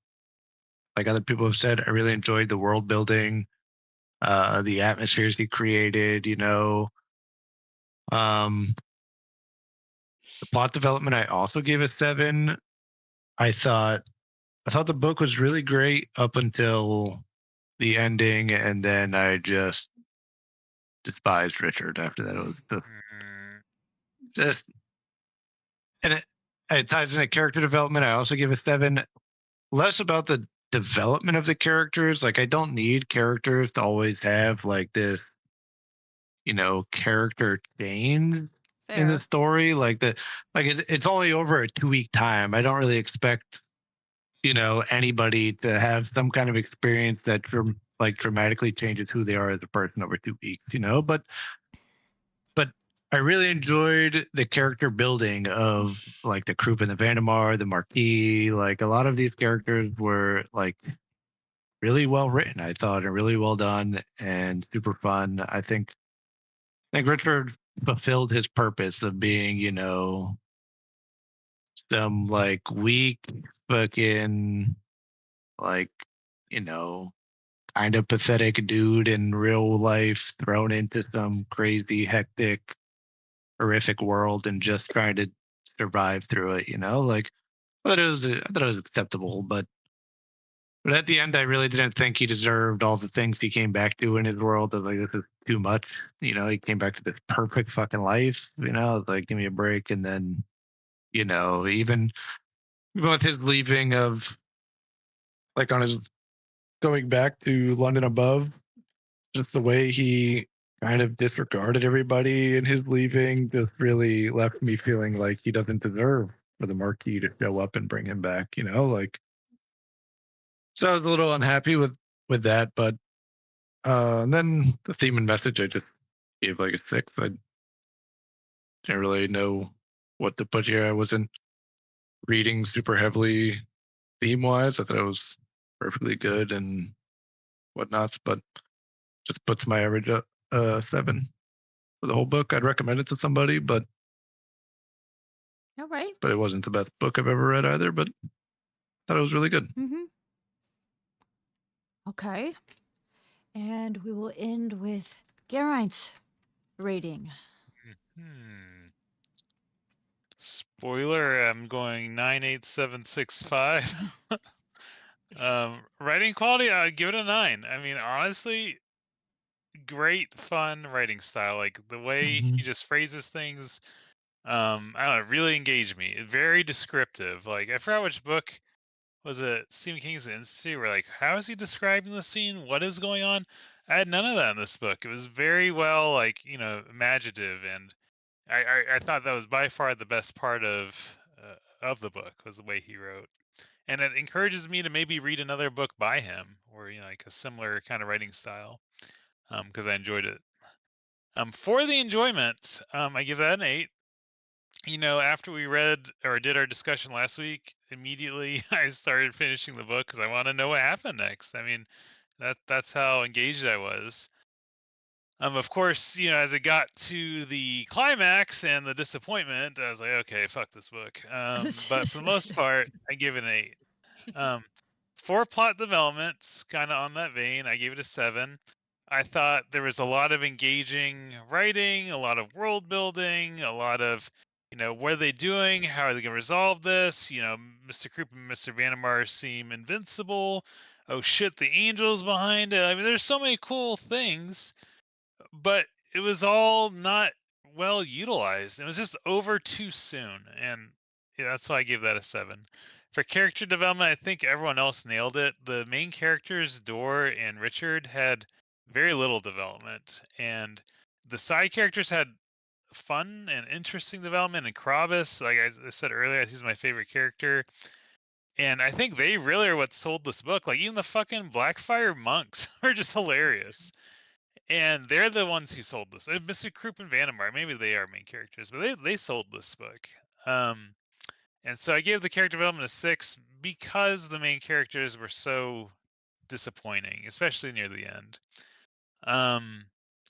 Speaker 6: Like other people have said, I really enjoyed the world building, the atmospheres he created. The plot development I also gave a 7. I thought the book was really great up until the ending, and then I just despised Richard after that. It was just and it ties into character development. I also give a 7. Less about the development of the characters. Like I don't need characters to always have like this, character change in the
Speaker 1: Fair.
Speaker 6: story. Like it's only over a 2-week time. I don't really expect, anybody to have some kind of experience that dramatically changes who they are as a person over 2 weeks. But I really enjoyed the character building of like the Krupp and the Vandemar, the Marquis. Like a lot of these characters were like really well written, I thought, and really well done and super fun. I think Richard fulfilled his purpose of being, some like weak fucking like, kind of pathetic dude in real life thrown into some crazy, hectic, horrific world and just trying to survive through it, like I thought it was acceptable, but at the end, I really didn't think he deserved all the things he came back to in his world. I was like, this is too much. He came back to this perfect fucking life. I was like, give me a break. And then, even with his leaving of, like, on his going back to London Above, just the way he kind of disregarded everybody in his leaving just really left me feeling like he doesn't deserve for the Marquis to show up and bring him back. Like, so I was a little unhappy with that, but and then the theme and message I just gave like a 6. I didn't really know what to put here. I wasn't reading super heavily theme wise. I thought it was perfectly good and whatnots, but just puts my average up 7 for the whole book. I'd recommend it to somebody, but
Speaker 1: All right.
Speaker 6: it wasn't the best book I've ever read either. But I thought it was really good.
Speaker 1: Mm-hmm. Okay. And we will end with Geraint's rating.
Speaker 3: Hmm. Spoiler, I'm going 98765. Writing quality, I'd give it a 9. I mean, honestly, great fun writing style. Like the way he just phrases things, I don't know, really engaged me. Very descriptive. Like I forgot which book was it, Stephen King's The Institute, where like, how is he describing the scene? What is going on? I had none of that in this book. It was very well, like, imaginative, and I thought that was by far the best part of the book, was the way he wrote. And it encourages me to maybe read another book by him, or like a similar kind of writing style, because I enjoyed it. For the enjoyment, I give that an 8. After we read or did our discussion last week, immediately I started finishing the book because I want to know what happened next. I mean, that's how engaged I was. Of course, as it got to the climax and the disappointment, I was like, okay, fuck this book. But for the most part, I give it an 8. Um, for plot developments, kind of on that vein, I gave it a 7. I thought there was a lot of engaging writing, a lot of world building, a lot of, what are they doing? How are they going to resolve this? Mr. Krupp and Mr. Vandermeer seem invincible. Oh shit, the angel's behind it. I mean, there's so many cool things, but it was all not well utilized. It was just over too soon, and yeah, that's why I gave that a 7. For character development, I think everyone else nailed it. The main characters, Dor and Richard, had very little development, and the side characters had fun and interesting development. And Krabus, like I said earlier, he's my favorite character. And I think they really are what sold this book. Like even the fucking Blackfire monks are just hilarious. And they're the ones who sold this. Mr. Krupp and Vandermeer, maybe they are main characters, but they sold this book. And so I gave the character development a 6 because the main characters were so disappointing, especially near the end.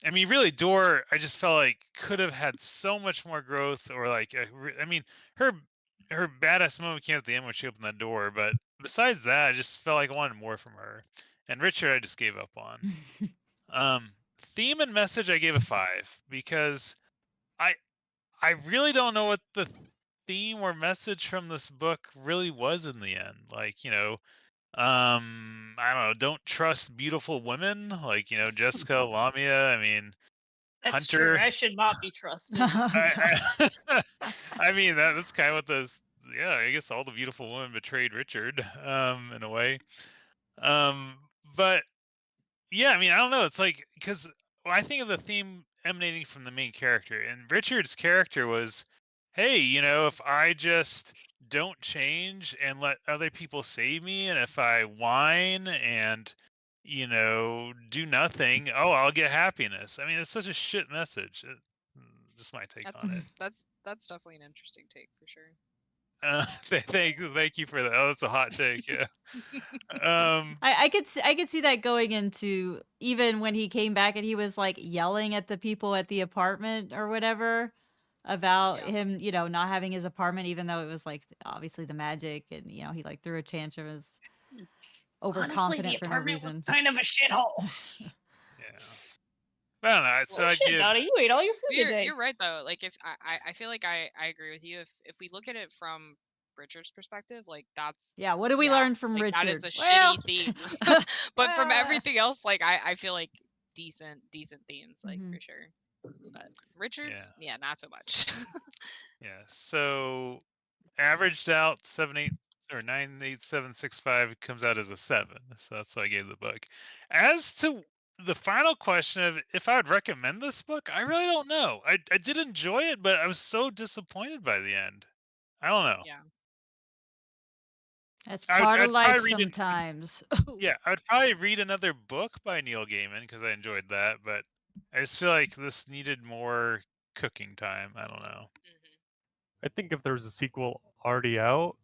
Speaker 3: I mean, really, Dor, I just felt like could have had so much more growth, or like, I mean, her badass moment came at the end when she opened that door. But besides that, I just felt like I wanted more from her. And Richard, I just gave up on. Theme and message, I gave a 5 because I I really don't know what the theme or message from this book really was in the end. Like, I don't know, don't trust beautiful women, like, Jessica, Lamia, I mean,
Speaker 2: That's true.
Speaker 3: Hunter.
Speaker 2: I should not be trusted.
Speaker 3: I I mean, that's kind of what yeah, I guess all the beautiful women betrayed Richard, in a way. But yeah, I mean, I don't know. It's like, because I think of the theme emanating from the main character, and Richard's character was, hey, if I just don't change and let other people save me, and if I whine and, do nothing, oh, I'll get happiness. I mean, it's such a shit message. Just my take
Speaker 4: That's
Speaker 3: on it.
Speaker 4: that's definitely an interesting take for sure.
Speaker 3: Thank you for that. Oh, that's a hot take. Yeah.
Speaker 1: I could see that going into even when he came back and he was like yelling at the people at the apartment or whatever about
Speaker 4: Yeah.
Speaker 1: him, not having his apartment, even though it was like obviously the magic, and he like threw a tantrum, was
Speaker 2: Honestly,
Speaker 1: overconfident
Speaker 2: the
Speaker 1: for no
Speaker 2: apartment was
Speaker 1: reason.
Speaker 2: kind of a shithole.
Speaker 3: Yeah. I don't know. So
Speaker 2: Well,
Speaker 3: I
Speaker 2: shit,
Speaker 3: give.
Speaker 2: Dottie, you ate all your food today.
Speaker 4: You're right though. Like if I feel like I agree with you. If we look at it from Richard's perspective, like that's
Speaker 1: Yeah, what do we
Speaker 4: yeah,
Speaker 1: learn from
Speaker 4: like that
Speaker 1: Richard?
Speaker 4: is a
Speaker 1: Well,
Speaker 4: shitty theme. But from everything else, like I feel like decent themes, like
Speaker 1: Mhm.
Speaker 4: for sure. But Richard's, yeah, not so much.
Speaker 3: Yeah. So averaged out 7.8 or 9.8765 comes out as a 7. So that's what I gave the book. As to the final question of if I would recommend this book, I really don't know. I did enjoy it, but I was so disappointed by the end. I don't know.
Speaker 4: Yeah.
Speaker 1: That's
Speaker 3: I'd,
Speaker 1: part of
Speaker 3: I'd
Speaker 1: life
Speaker 3: probably read an,
Speaker 1: sometimes.
Speaker 3: yeah, I'd probably read another book by Neil Gaiman because I enjoyed that, but I just feel like this needed more cooking time. I don't know.
Speaker 4: Mm-hmm.
Speaker 7: I think if there was a sequel already out,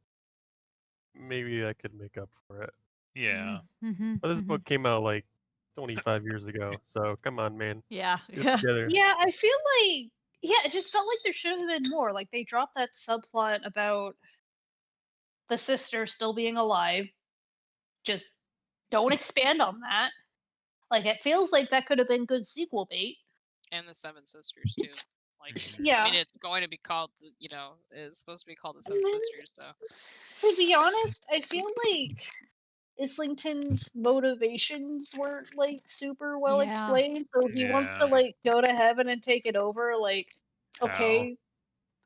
Speaker 7: maybe I could make up for it.
Speaker 3: Yeah.
Speaker 1: Mm-hmm.
Speaker 7: But this book came out like 25 years ago, so come on, man.
Speaker 1: Yeah.
Speaker 7: Get it together.
Speaker 2: Yeah, I feel like it just felt like there should have been more. Like they dropped that subplot about the sister still being alive. Just don't expand on that. Like it feels like that could have been good sequel bait.
Speaker 4: And the Seven Sisters too. Like
Speaker 3: Mhm.
Speaker 4: I
Speaker 2: Yeah.
Speaker 4: mean it's going to be called, it's supposed to be called the Seven
Speaker 2: Mhm.
Speaker 4: Sisters, so
Speaker 2: To be honest, I feel like Islington's motivations weren't like super well
Speaker 1: Yeah.
Speaker 2: explained. So he wants to
Speaker 3: Yeah.
Speaker 2: like go to heaven and take it over. Like,
Speaker 3: How?
Speaker 2: okay,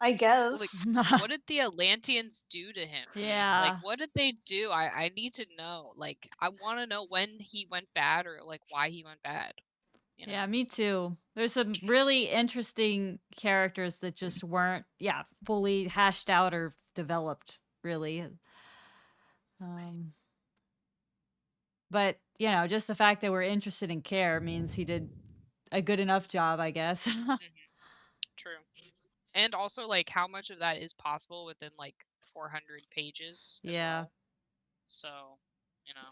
Speaker 2: I guess.
Speaker 4: what did the Atlanteans do to him, dude? Like
Speaker 1: Yeah.
Speaker 4: what did they do? I need to know. Like I want to know when he went bad or like why he went bad. You know?
Speaker 1: Yeah, me too. There's some really interesting characters that just weren't, fully hashed out or developed, really. But, just the fact that we're interested in Care means he did a good enough job, I guess.
Speaker 4: True. And also like how much of that is possible within like 400 pages as
Speaker 1: Yeah.
Speaker 4: well. So, you know,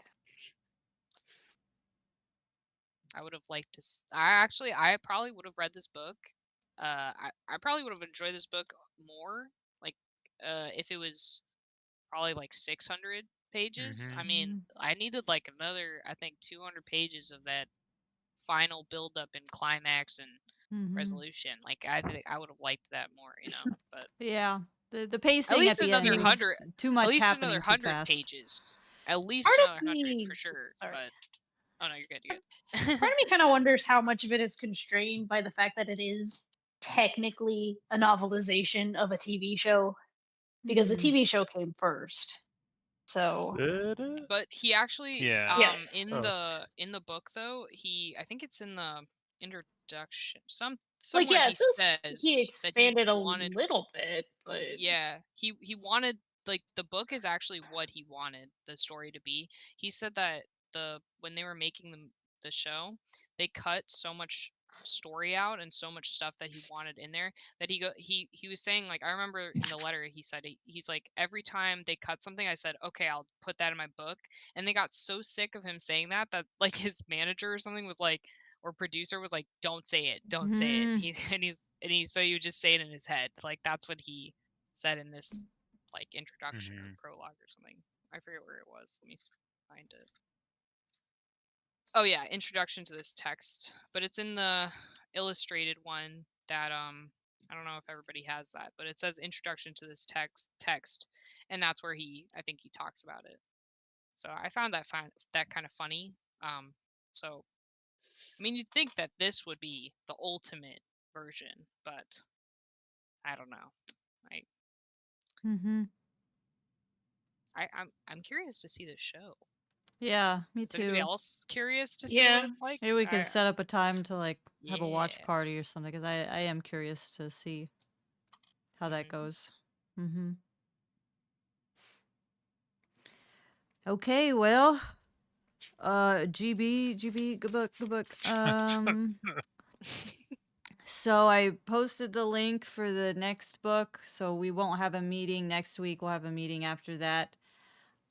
Speaker 4: I would have liked to. I probably would have read this book. I probably would have enjoyed this book more, like, if it was probably like 600 pages.
Speaker 3: Mhm.
Speaker 4: I mean,
Speaker 1: Mhm.
Speaker 4: I needed like another, I think, 200 pages of that final build up and climax and
Speaker 1: Mhm.
Speaker 4: resolution. Like, I think I would have liked that more, But
Speaker 1: Yeah. The
Speaker 4: at
Speaker 1: pacing at
Speaker 4: least
Speaker 1: the end
Speaker 4: another
Speaker 1: was
Speaker 4: 100,
Speaker 1: too
Speaker 4: at
Speaker 1: much
Speaker 4: least another
Speaker 1: happening too
Speaker 4: 100
Speaker 1: fast.
Speaker 4: pages. At least
Speaker 2: Part
Speaker 4: another
Speaker 2: of
Speaker 4: 100
Speaker 2: me,
Speaker 4: for sure.
Speaker 2: sorry,
Speaker 4: But oh no, you're good. You're
Speaker 2: part
Speaker 4: good.
Speaker 2: of me kind of wonders how much of it is constrained by the fact that it is technically a novelization of a TV show because the
Speaker 1: Mhm.
Speaker 2: TV show came first. So
Speaker 7: Did it?
Speaker 4: But he actually,
Speaker 3: Yeah.
Speaker 2: yes,
Speaker 4: in
Speaker 7: Oh.
Speaker 4: the book though, I think it's in the introduction,
Speaker 2: like
Speaker 4: somewhere
Speaker 2: yeah,
Speaker 4: he
Speaker 2: it says he
Speaker 4: says that he
Speaker 2: expanded a
Speaker 4: wanted,
Speaker 2: little bit, but
Speaker 4: yeah, he wanted, like, the book is actually what he wanted the story to be. He said that when they were making the show, they cut so much story out and so much stuff that he wanted in there that he was saying, like, I remember in the letter he said he's like, every time they cut something I said, okay, I'll put that in my book. And they got so sick of him saying that like his manager or something was like, or producer was like, don't say it, don't say it.
Speaker 1: Mhm.
Speaker 4: So you just say it in his head, like that's what he said in this like introduction or
Speaker 3: Mhm.
Speaker 4: prologue or something. I forget where it was. Let me find it. Oh yeah, introduction to this text, but it's in the illustrated one that I don't know if everybody has that, but it says introduction to this text, and that's where I think he talks about it. So I found that kind of funny. So I mean, you'd think that this would be the ultimate version, but I don't know. I
Speaker 1: Mhm.
Speaker 4: I'm curious to see the show.
Speaker 1: Yeah, me
Speaker 4: Is anybody
Speaker 1: too.
Speaker 4: else curious to see what
Speaker 2: yeah,
Speaker 4: it's like?
Speaker 1: Maybe we could set up a time to like have a watch
Speaker 4: Yeah.
Speaker 1: party or something because I am curious to see how that
Speaker 4: Mhm.
Speaker 1: goes. Mhm. Okay, well, GB, good book, good book. So I posted the link for the next book, so we won't have a meeting next week. We'll have a meeting after that.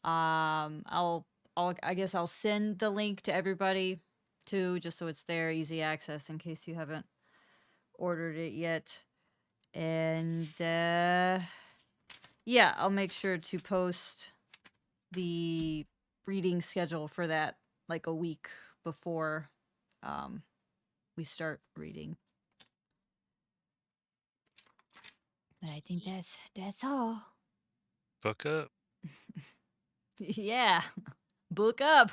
Speaker 1: I guess I'll send the link to everybody too, just so it's there, easy access in case you haven't ordered it yet. And yeah, I'll make sure to post the reading schedule for that like a week before we start reading. But I think that's all.
Speaker 3: Book up.
Speaker 1: Yeah. Book up.